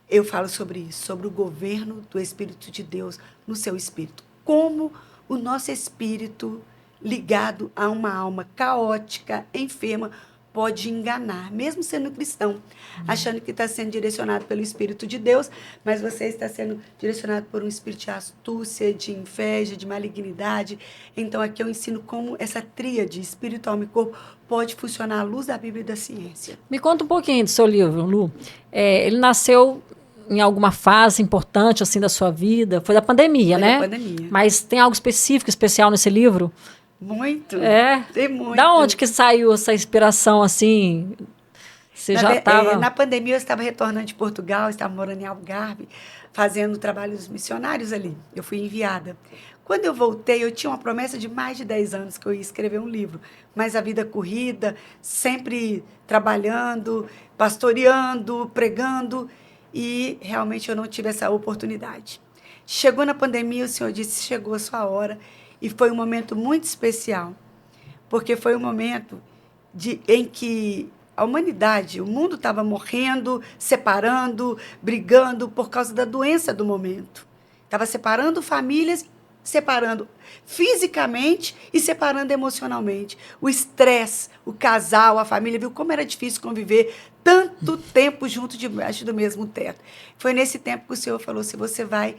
eu falo sobre isso, sobre o governo do Espírito de Deus no seu espírito. Como o nosso espírito, ligado a uma alma caótica, enferma, pode enganar, mesmo sendo cristão, achando que está sendo direcionado pelo Espírito de Deus, mas você está sendo direcionado por um espírito de astúcia, de inveja, de malignidade. Então, aqui eu ensino como essa tríade, espírito, alma e corpo, pode funcionar à luz da Bíblia e da ciência. Me conta um pouquinho do seu livro, Lu. Ele nasceu em alguma fase importante assim da sua vida? Foi da pandemia, né? Foi da pandemia. Mas tem algo específico, especial nesse livro? Muito. Tem muito. Da onde que saiu essa inspiração, assim? Você já estava... Na pandemia, eu estava retornando de Portugal, estava morando em Algarve, fazendo trabalhos missionários ali. Eu fui enviada. Quando eu voltei, eu tinha uma promessa de mais de 10 anos que eu ia escrever um livro. Mas a vida corrida, sempre trabalhando, pastoreando, pregando, e realmente eu não tive essa oportunidade. Chegou na pandemia, o Senhor disse, chegou a sua hora. E foi um momento muito especial, porque foi um momento em que a humanidade, o mundo estava morrendo, separando, brigando por causa da doença do momento. Estava separando famílias, separando fisicamente e separando emocionalmente. O estresse, o casal, a família, viu como era difícil conviver tanto tempo junto debaixo do mesmo teto. Foi nesse tempo que o Senhor falou, se você vai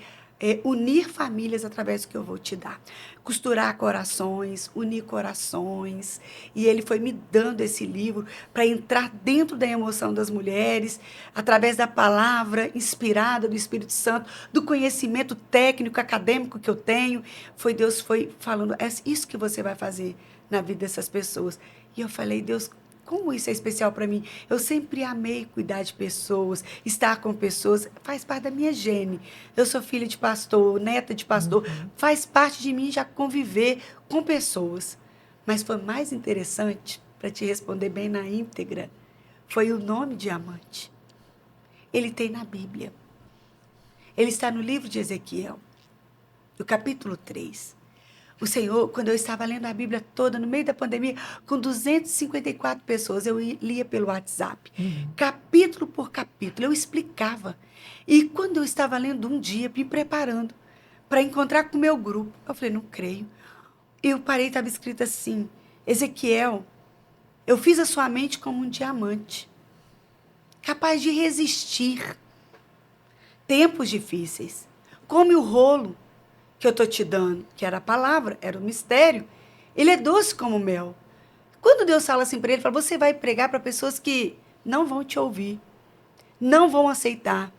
unir famílias através do que eu vou te dar. Costurar corações, unir corações. E ele foi me dando esse livro para entrar dentro da emoção das mulheres, através da palavra inspirada do Espírito Santo, do conhecimento técnico, acadêmico que eu tenho. Deus foi falando, é isso que você vai fazer na vida dessas pessoas. E eu falei, Deus, como isso é especial para mim? Eu sempre amei cuidar de pessoas, estar com pessoas, faz parte da minha gene. Eu sou filha de pastor, neta de pastor, faz parte de mim já conviver com pessoas. Mas foi mais interessante, para te responder bem na íntegra, foi o nome diamante. Ele tem na Bíblia. Ele está no livro de Ezequiel, no capítulo 3. O Senhor, quando eu estava lendo a Bíblia toda, no meio da pandemia, com 254 pessoas, eu lia pelo WhatsApp, capítulo por capítulo, eu explicava. E quando eu estava lendo um dia, me preparando para encontrar com o meu grupo, eu falei, não creio. Eu parei, estava escrito assim, Ezequiel, eu fiz a sua mente como um diamante, capaz de resistir tempos difíceis. Come o rolo que eu estou te dando, que era a palavra, era o mistério. Ele é doce como mel. Quando Deus fala assim para ele, fala, você vai pregar para pessoas que não vão te ouvir, não vão aceitar.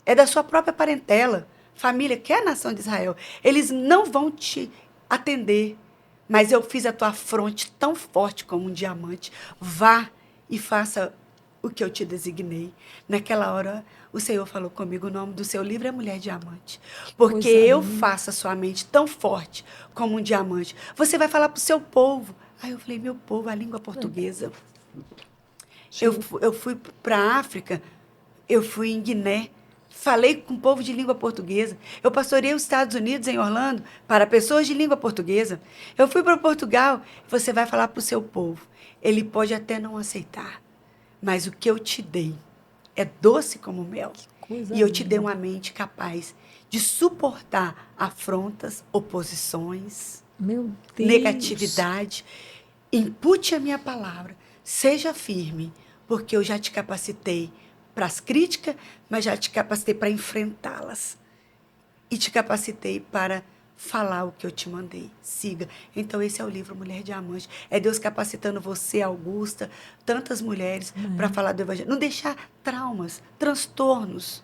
É da sua própria parentela, família, que é a nação de Israel. Eles não vão te atender, mas eu fiz a tua fronte tão forte como um diamante. Vá e faça o que eu te designei. Naquela hora, o Senhor falou comigo, o nome do seu livro é Mulher Diamante. Porque eu faço a sua mente tão forte como um diamante. Você vai falar para o seu povo. Aí eu falei, meu povo, a língua portuguesa. Eu fui para a África, eu fui em Guiné, falei com o povo de língua portuguesa. Eu pastoreei os Estados Unidos, em Orlando, para pessoas de língua portuguesa. Eu fui para Portugal, você vai falar para o seu povo. Ele pode até não aceitar, mas o que eu te dei é doce como mel. E eu te dei uma mente capaz de suportar afrontas, oposições, negatividade. Impute a minha palavra. Seja firme, porque eu já te capacitei para as críticas, mas já te capacitei para enfrentá-las. E te capacitei para falar o que eu te mandei. Siga. Então, esse é o livro Mulher Diamante. É Deus capacitando você, Augusta, tantas mulheres, para falar do Evangelho. Não deixar traumas, transtornos,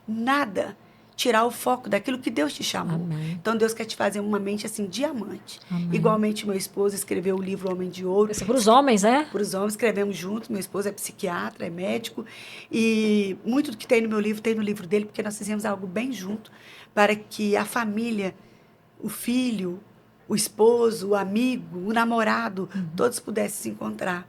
nada tirar o foco daquilo que Deus te chamou. Amém. Então, Deus quer te fazer uma mente assim, diamante. Amém. Igualmente, meu esposo escreveu o livro Homem de Ouro. Isso é para os homens, é? Para os homens, escrevemos juntos. Meu esposo é psiquiatra, é médico. E muito do que tem no meu livro, tem no livro dele, porque nós fizemos algo bem junto, para que a família, o filho, o esposo, o amigo, o namorado, todos pudessem se encontrar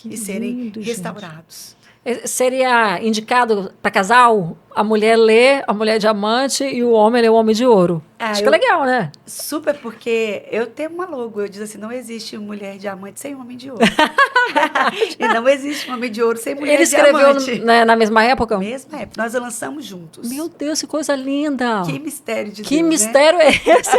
e serem restaurados. Seria indicado para casal a mulher ler a Mulher Diamante e o homem ler o Homem de Ouro. Acho que é legal, né? Super, porque eu tenho uma logo, eu digo assim, não existe mulher diamante sem homem de ouro. E não existe homem de ouro sem mulher diamante. Ele escreveu na mesma época? Mesma época, nós lançamos juntos. Meu Deus, que coisa linda! Que mistério de Deus, que mistério é esse?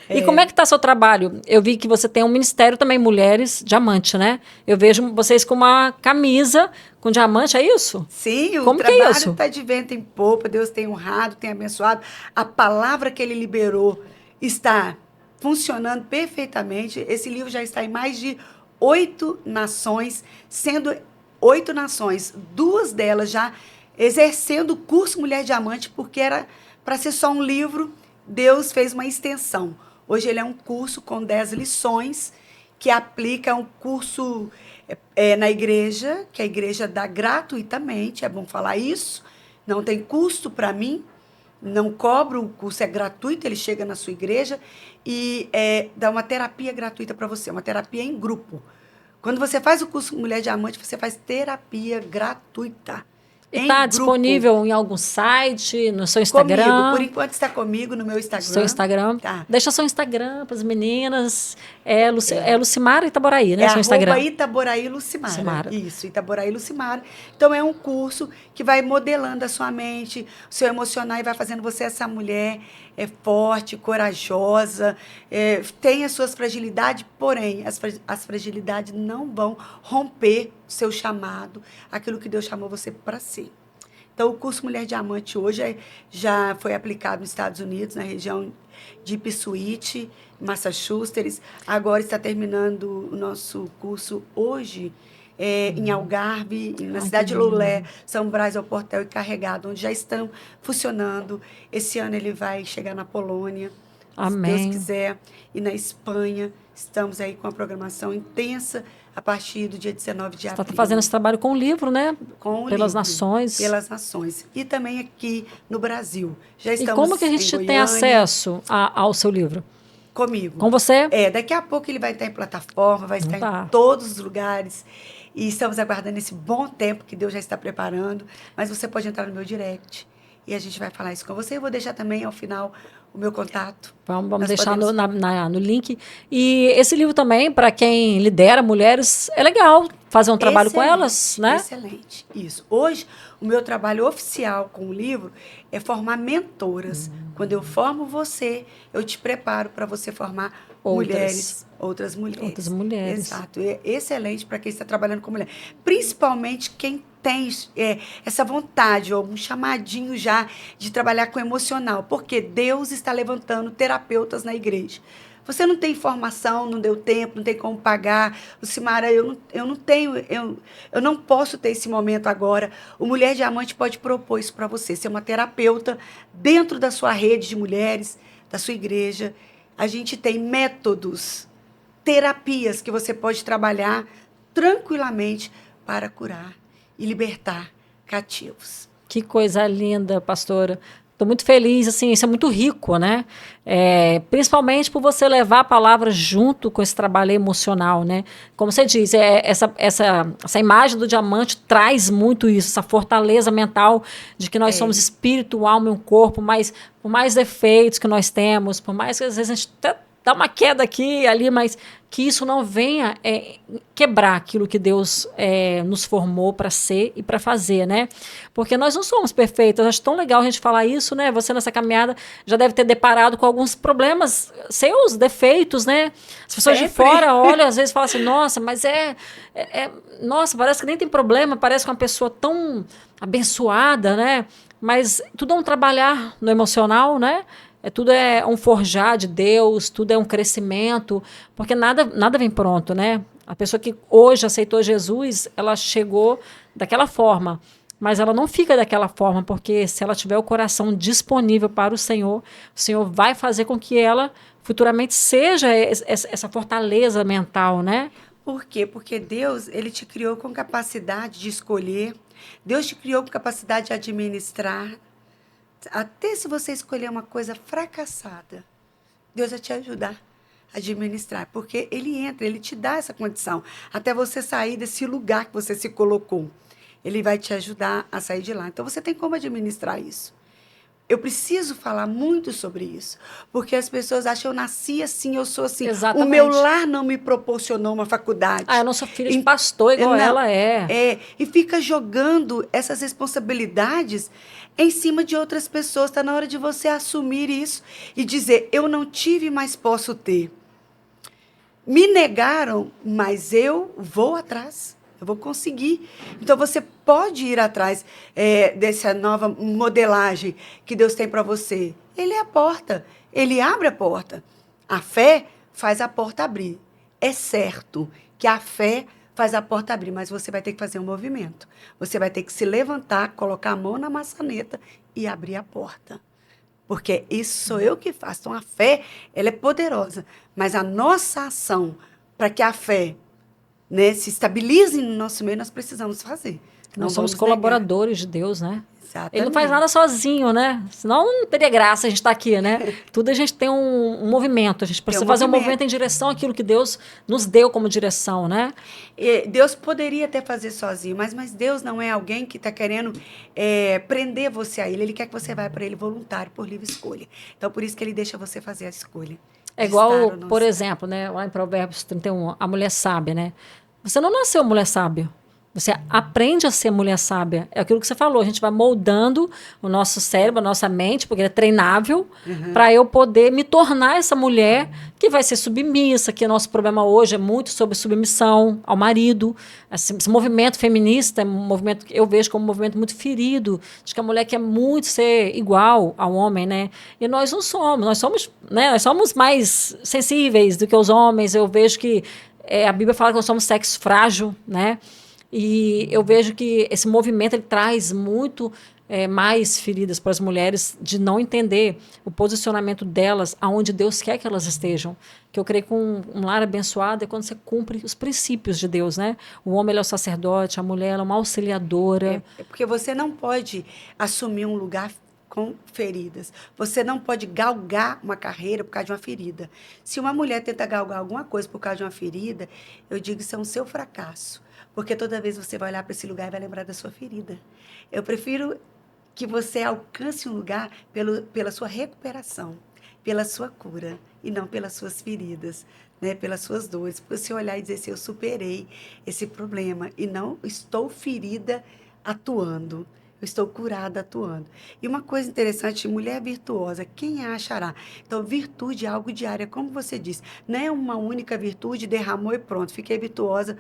E como é que está seu trabalho? Eu vi que você tem um ministério também, Mulheres Diamante, né? Eu vejo vocês com uma camisa com diamante, é isso? Sim, o trabalho está de vento em popa, Deus tem honrado, tem abençoado. A palavra que Ele liberou está funcionando perfeitamente. Esse livro já está em mais de 8 nações, sendo 8 nações, 2 delas já exercendo o curso Mulher Diamante, porque era para ser só um livro, Deus fez uma extensão. Hoje ele é um curso com 10 lições, que aplica um curso na igreja, que a igreja dá gratuitamente, é bom falar isso, não tem custo para mim, não cobro, o curso é gratuito, ele chega na sua igreja e dá uma terapia gratuita para você, uma terapia em grupo. Quando você faz o curso Mulher Diamante, você faz terapia gratuita. Está disponível em algum site, no seu Instagram? Comigo, por enquanto está comigo no meu Instagram. Seu Instagram. Tá. Deixa seu Instagram para as meninas. É Lucimara Itaboraí, né? Seu Instagram. Itaboraí Lucimara. Isso, Itaboraí Lucimara. Então, é um curso que vai modelando a sua mente, o seu emocional e vai fazendo você essa mulher forte, corajosa, tem as suas fragilidades, porém, as fragilidades não vão romper seu chamado, aquilo que Deus chamou você para ser. Então, o curso Mulher Diamante hoje já foi aplicado nos Estados Unidos, na região de Ipswich, Massachusetts. Agora está terminando o nosso curso hoje em Algarve, na cidade de Loulé, São Brás ao Portel e Carregado, onde já estão funcionando. Esse ano ele vai chegar na Polônia, Amém. se Deus quiser, e na Espanha. Estamos aí com a programação intensa a partir do dia 19 de Você abril. está fazendo esse trabalho com o livro, né? Com o Pelas livro, nações. Pelas nações. E também aqui no Brasil. Já estamos E como que a gente tem acesso ao seu livro? Comigo. Com você? Daqui a pouco ele vai estar em plataforma, vai estar em todos os lugares. E estamos aguardando esse bom tempo que Deus já está preparando. Mas você pode entrar no meu direct e a gente vai falar isso com você. Eu vou deixar também, ao final, o meu contato. Vamos deixar no link. E esse livro também, para quem lidera mulheres, é legal fazer um trabalho com elas, né? Excelente. Isso. Hoje, o meu trabalho oficial com o livro é formar mentoras. Quando eu formo você, eu te preparo para você formar outras mulheres. Outras mulheres. Exato. É excelente para quem está trabalhando com mulher. Principalmente quem tem essa vontade ou um chamadinho já de trabalhar com emocional, porque Deus está levantando terapeutas na igreja. Você não tem formação, não deu tempo, não tem como pagar. Lucimara, eu não tenho, eu não posso ter esse momento agora. O Mulher Diamante pode propor isso para você, ser uma terapeuta dentro da sua rede de mulheres, da sua igreja. A gente tem métodos, terapias que você pode trabalhar tranquilamente para curar e libertar cativos. Que coisa linda, pastora. Estou muito feliz, assim, isso é muito rico, né? Principalmente por você levar a palavra junto com esse trabalho emocional, né? Como você diz, essa imagem do diamante traz muito isso, essa fortaleza mental de que nós somos espírito, alma e um corpo, mas por mais defeitos que nós temos, por mais que às vezes a gente até dá uma queda aqui e ali, mas que isso não venha quebrar aquilo que Deus nos formou para ser e para fazer, né? Porque nós não somos perfeitos. Acho tão legal a gente falar isso, né? Você nessa caminhada já deve ter deparado com alguns problemas, seus defeitos, né? As pessoas de fora olham, às vezes falam assim, nossa, mas nossa, parece que nem tem problema, parece que uma pessoa tão abençoada, né? Mas tudo é um trabalhar no emocional, né? Tudo é um forjar de Deus, tudo é um crescimento, porque nada vem pronto, né? A pessoa que hoje aceitou Jesus, ela chegou daquela forma, mas ela não fica daquela forma, porque se ela tiver o coração disponível para o Senhor vai fazer com que ela futuramente seja essa fortaleza mental, né? Por quê? Porque Deus, ele te criou com capacidade de escolher, Deus te criou com capacidade de administrar. Até se você escolher uma coisa fracassada, Deus vai te ajudar a administrar, porque ele te dá essa condição, até você sair desse lugar que você se colocou. Ele vai te ajudar a sair de lá. Então, você tem como administrar isso. Eu preciso falar muito sobre isso, porque as pessoas acham, eu nasci assim, eu sou assim. Exatamente. O meu lar não me proporcionou uma faculdade. Eu não sou filha de pastor igual ela é. E fica jogando essas responsabilidades em cima de outras pessoas. Está na hora de você assumir isso e dizer, eu não tive, mas posso ter. Me negaram, mas eu vou atrás. Eu vou conseguir. Então, você pode ir atrás dessa nova modelagem que Deus tem para você. Ele é a porta. Ele abre a porta. A fé faz a porta abrir. É certo que a fé faz a porta abrir, mas você vai ter que fazer um movimento. Você vai ter que se levantar, colocar a mão na maçaneta e abrir a porta. Porque isso sou eu que faço. Então, a fé, ela é poderosa. Mas a nossa ação para que a fé se estabilize no nosso meio, nós precisamos fazer. Nós somos colaboradores de Deus, né? Exatamente. Ele não faz nada sozinho, né? Senão não teria graça a gente estar aqui, né? Tudo a gente tem um movimento. A gente precisa fazer um movimento em direção àquilo que Deus nos deu como direção, né? Deus poderia até fazer sozinho, mas Deus não é alguém que está querendo prender você a Ele. Ele quer que você vá para Ele voluntário, por livre escolha. Então, por isso que Ele deixa você fazer a escolha. É igual, por exemplo, né, lá em Provérbios 31, a mulher sábia, né? Você não nasceu mulher sábia. Você aprende a ser mulher sábia. É aquilo que você falou. A gente vai moldando o nosso cérebro, a nossa mente, porque ele é treinável, para eu poder me tornar essa mulher que vai ser submissa, que o nosso problema hoje é muito sobre submissão ao marido. Esse movimento feminista é um movimento que eu vejo como um movimento muito ferido, de que a mulher quer muito ser igual ao homem, né? E nós não somos. Nós somos mais sensíveis do que os homens. Eu vejo que a Bíblia fala que nós somos sexo frágil, né? E eu vejo que esse movimento ele traz muito mais feridas para as mulheres de não entender o posicionamento delas aonde Deus quer que elas estejam. Que eu creio que um lar abençoado é quando você cumpre os princípios de Deus, né? O homem ele é o sacerdote, a mulher ela é uma auxiliadora. É porque você não pode assumir um lugar com feridas. Você não pode galgar uma carreira por causa de uma ferida. Se uma mulher tenta galgar alguma coisa por causa de uma ferida, eu digo que isso é um seu fracasso. Porque toda vez você vai olhar para esse lugar e vai lembrar da sua ferida. Eu prefiro que você alcance um lugar pela sua recuperação, pela sua cura, e não pelas suas feridas, né? Pelas suas dores. Para você olhar e dizer assim, eu superei esse problema e não estou ferida atuando. Eu estou curada atuando. E uma coisa interessante, mulher virtuosa, quem a achará? Então, virtude é algo diário, é como você disse. Não é uma única virtude, derramou e pronto, fiquei virtuosa.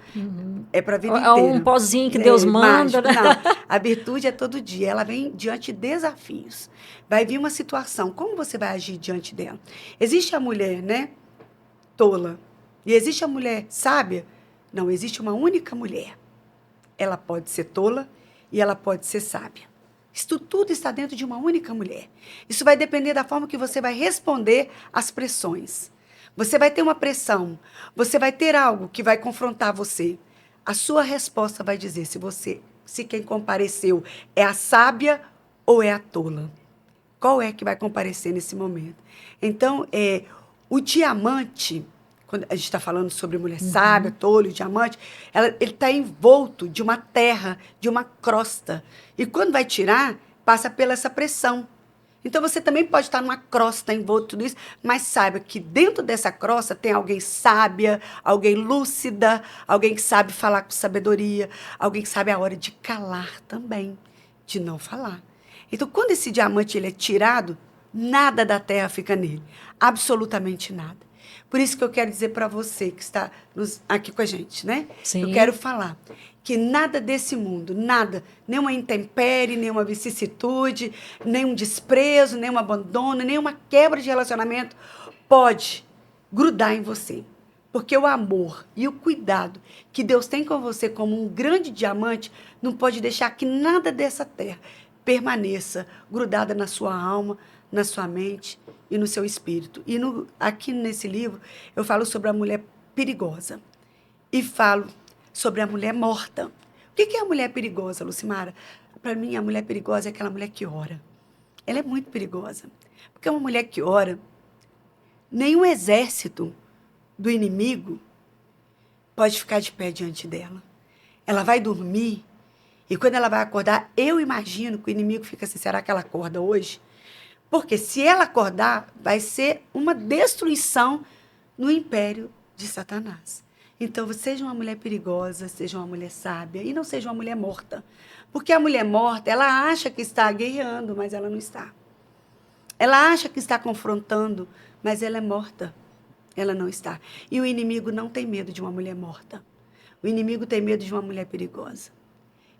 É para a vida É um inteira. pozinho que Deus manda, Mágico. né? Não, a virtude é todo dia. Ela vem diante de desafios. Vai vir uma situação. Como você vai agir diante dela? Existe a mulher, né? Tola. E existe a mulher sábia? Não, existe uma única mulher. Ela pode ser tola e ela pode ser sábia. Isso tudo está dentro de uma única mulher. Isso vai depender da forma que você vai responder às pressões. Você vai ter uma pressão, você vai ter algo que vai confrontar você. A sua resposta vai dizer se quem compareceu é a sábia ou é a tola. Qual é que vai comparecer nesse momento? Então, o diamante, quando a gente está falando sobre mulher sábia, tolo, diamante, ele está envolto de uma terra, de uma crosta. E quando vai tirar, passa pela essa pressão. Então, você também pode estar numa crosta envolto tudo isso, mas saiba que dentro dessa crosta tem alguém sábia, alguém lúcida, alguém que sabe falar com sabedoria, alguém que sabe a hora de calar também, de não falar. Então, quando esse diamante ele é tirado, nada da terra fica nele. Absolutamente nada. Por isso que eu quero dizer para você que está aqui com a gente, né? Sim. Eu quero falar que nada desse mundo, nada, nenhuma intempérie, nenhuma vicissitude, nenhum desprezo, nenhum abandono, nenhuma quebra de relacionamento pode grudar em você. Porque o amor e o cuidado que Deus tem com você como um grande diamante não pode deixar que nada dessa terra permaneça grudada na sua alma, na sua mente e no seu espírito. E aqui nesse livro eu falo sobre a mulher perigosa e falo sobre a mulher morta. O que é a mulher perigosa, Lucimara? Para mim, a mulher perigosa é aquela mulher que ora. Ela é muito perigosa. Porque uma mulher que ora, nenhum exército do inimigo pode ficar de pé diante dela. Ela vai dormir e quando ela vai acordar, eu imagino que o inimigo fica assim, será que ela acorda hoje? Porque se ela acordar, vai ser uma destruição no império de Satanás. Então, seja uma mulher perigosa, seja uma mulher sábia e não seja uma mulher morta. Porque a mulher morta, ela acha que está guerreando, mas ela não está. Ela acha que está confrontando, mas ela é morta. Ela não está. E o inimigo não tem medo de uma mulher morta. O inimigo tem medo de uma mulher perigosa.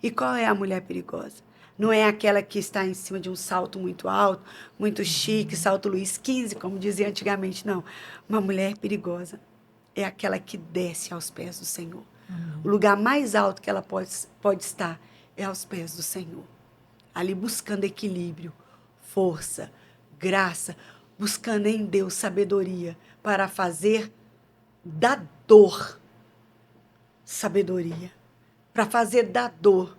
E qual é a mulher perigosa? Não é aquela que está em cima de um salto muito alto, muito chique, salto Luiz XV, como dizia antigamente. Não. Uma mulher perigosa é aquela que desce aos pés do Senhor. O lugar mais alto que ela pode estar é aos pés do Senhor. Ali buscando equilíbrio, força, graça, buscando em Deus sabedoria para fazer da dor sabedoria, para fazer da dor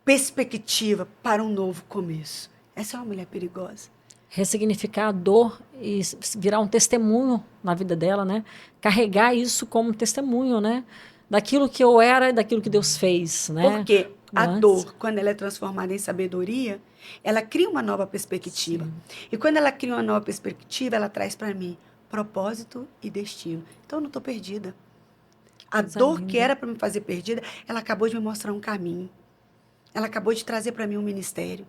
perspectiva para um novo começo. Essa é uma mulher perigosa. Ressignificar a dor e virar um testemunho na vida dela, né? Carregar isso como testemunho, né? Daquilo que eu era e daquilo que Deus fez, né? Porque a dor, quando ela é transformada em sabedoria, ela cria uma nova perspectiva. Sim. E quando ela cria uma nova perspectiva, ela traz para mim propósito e destino. Então eu não estou perdida. A dor que era para me fazer perdida, ela acabou de me mostrar um caminho. Ela acabou de trazer para mim um ministério.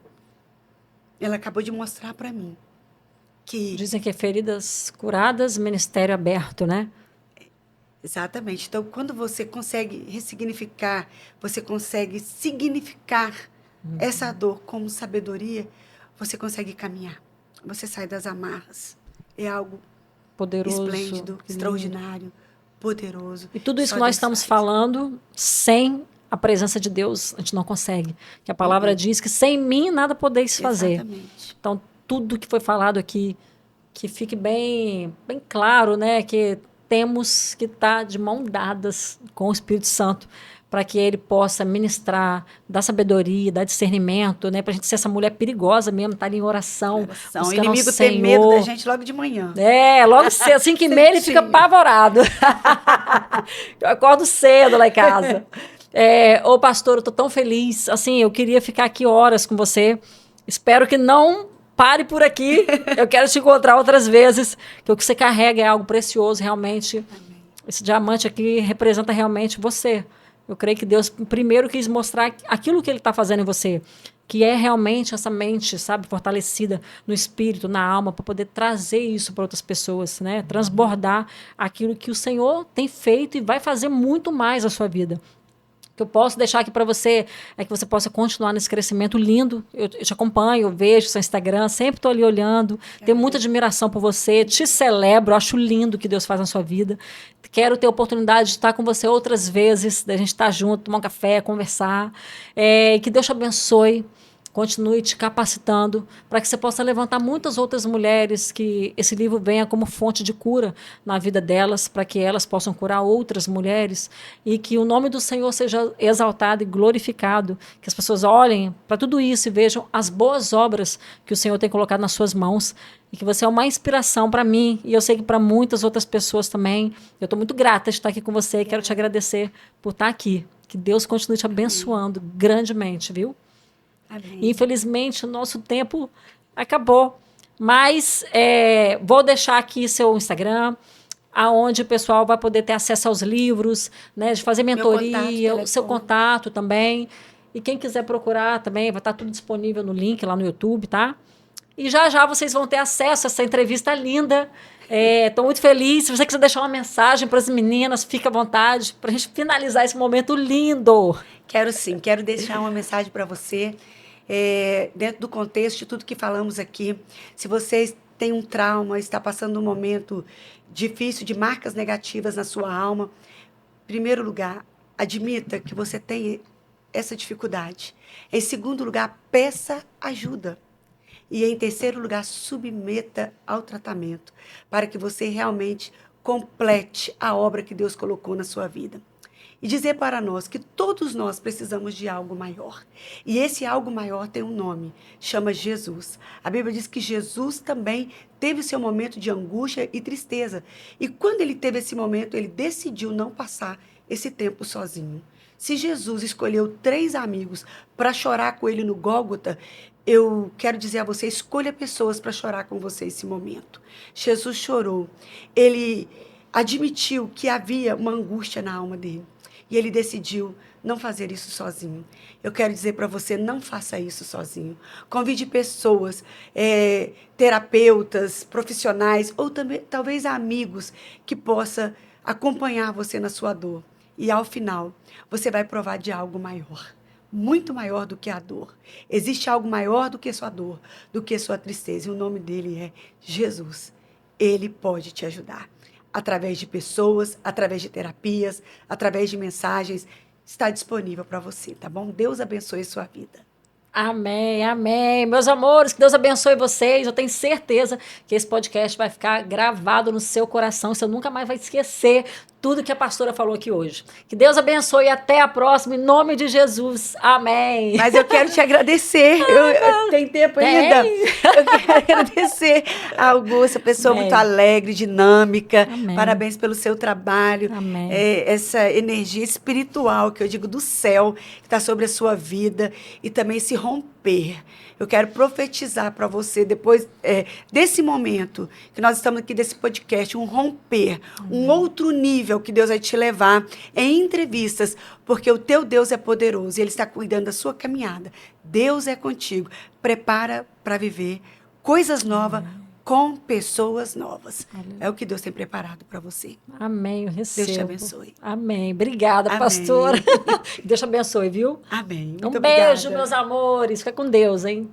Ela acabou de mostrar para mim que... Dizem que é feridas curadas, ministério aberto, né? Exatamente. Então, quando você consegue ressignificar, você consegue significar essa dor como sabedoria, você consegue caminhar. Você sai das amarras. É algo poderoso, esplêndido, extraordinário, poderoso. E tudo isso que nós estamos falando sem a presença de Deus, a gente não consegue. Que a palavra diz que sem mim nada podeis fazer. Exatamente. Então, tudo que foi falado aqui, que fique bem, bem claro, né? Que temos que estar de mão dadas com o Espírito Santo para que ele possa ministrar, dar sabedoria, dar discernimento, né? Para a gente ser essa mulher perigosa mesmo, estar ali em oração. O inimigo tem medo da gente logo de manhã. Logo cedo, 5h30 ele fica apavorado. Eu acordo cedo lá em casa. Ô pastor, eu tô tão feliz. Assim, eu queria ficar aqui horas com você. Espero que não pare por aqui. Eu quero te encontrar outras vezes. Que o que você carrega é algo precioso, realmente. Amém. Esse diamante aqui representa realmente você. Eu creio que Deus primeiro quis mostrar aquilo que ele está fazendo em você, que é realmente essa mente, sabe, fortalecida no espírito, na alma, para poder trazer isso para outras pessoas, né? Transbordar aquilo que o Senhor tem feito e vai fazer muito mais na sua vida. O que eu posso deixar aqui para você é que você possa continuar nesse crescimento lindo. Eu te acompanho, eu vejo seu Instagram, sempre estou ali olhando, tenho muita admiração por você, te celebro, acho lindo o que Deus faz na sua vida. Quero ter a oportunidade de estar com você outras vezes, da gente estar junto, tomar um café, conversar. Que Deus te abençoe. Continue te capacitando para que você possa levantar muitas outras mulheres, que esse livro venha como fonte de cura na vida delas, para que elas possam curar outras mulheres e que o nome do Senhor seja exaltado e glorificado, que as pessoas olhem para tudo isso e vejam as boas obras que o Senhor tem colocado nas suas mãos e que você é uma inspiração para mim e eu sei que para muitas outras pessoas também. Eu estou muito grata de estar aqui com você e quero te agradecer por estar aqui. Que Deus continue te abençoando grandemente, viu? Amém. Infelizmente, o nosso tempo acabou. Mas vou deixar aqui seu Instagram, aonde o pessoal vai poder ter acesso aos livros, né, de fazer mentoria, o seu contato também. E quem quiser procurar também, vai estar tudo disponível no link lá no YouTube, tá? E já já vocês vão ter acesso a essa entrevista linda. Estou muito feliz. Se você quiser deixar uma mensagem para as meninas, fica à vontade para a gente finalizar esse momento lindo. Quero sim, quero deixar uma mensagem para você. Dentro do contexto de tudo que falamos aqui, se você tem um trauma, está passando um momento difícil de marcas negativas na sua alma, em primeiro lugar, admita que você tem essa dificuldade. Em segundo lugar, peça ajuda. E em terceiro lugar, submeta ao tratamento, para que você realmente complete a obra que Deus colocou na sua vida. E dizer para nós que todos nós precisamos de algo maior. E esse algo maior tem um nome, chama Jesus. A Bíblia diz que Jesus também teve seu momento de angústia e tristeza. E quando ele teve esse momento, ele decidiu não passar esse tempo sozinho. Se Jesus escolheu 3 amigos para chorar com ele no Gólgota, eu quero dizer a você, escolha pessoas para chorar com você esse momento. Jesus chorou. Ele admitiu que havia uma angústia na alma dele. E ele decidiu não fazer isso sozinho. Eu quero dizer para você, não faça isso sozinho. Convide pessoas, terapeutas, profissionais, ou também, talvez amigos que possam acompanhar você na sua dor. E ao final, você vai provar de algo maior. Muito maior do que a dor. Existe algo maior do que sua dor, do que sua tristeza. E o nome dele é Jesus. Ele pode te ajudar. Através de pessoas, através de terapias, através de mensagens, está disponível para você, tá bom? Deus abençoe sua vida. Amém, amém. Meus amores, que Deus abençoe vocês. Eu tenho certeza que esse podcast vai ficar gravado no seu coração. Você nunca mais vai esquecer tudo que a pastora falou aqui hoje. Que Deus abençoe e até a próxima, em nome de Jesus. Amém. Mas eu quero te agradecer. Tem tempo ainda? Eu quero agradecer a Augusta, pessoa muito alegre, dinâmica. Amém. Parabéns pelo seu trabalho. Amém. Essa energia espiritual, que eu digo do céu, que está sobre a sua vida. E também esse romper. Eu quero profetizar para você, depois desse momento que nós estamos aqui desse podcast, um romper, um outro nível que Deus vai te levar em entrevistas, porque o teu Deus é poderoso e Ele está cuidando da sua caminhada. Deus é contigo. Prepara para viver coisas novas com pessoas novas. Aleluia. É o que Deus tem preparado para você. Amém, eu recebo. Deus te abençoe. Amém. Obrigada, amém, pastora. Deus te abençoe, viu? Amém. Muito beijo, obrigada, meus amores. Fica com Deus, hein?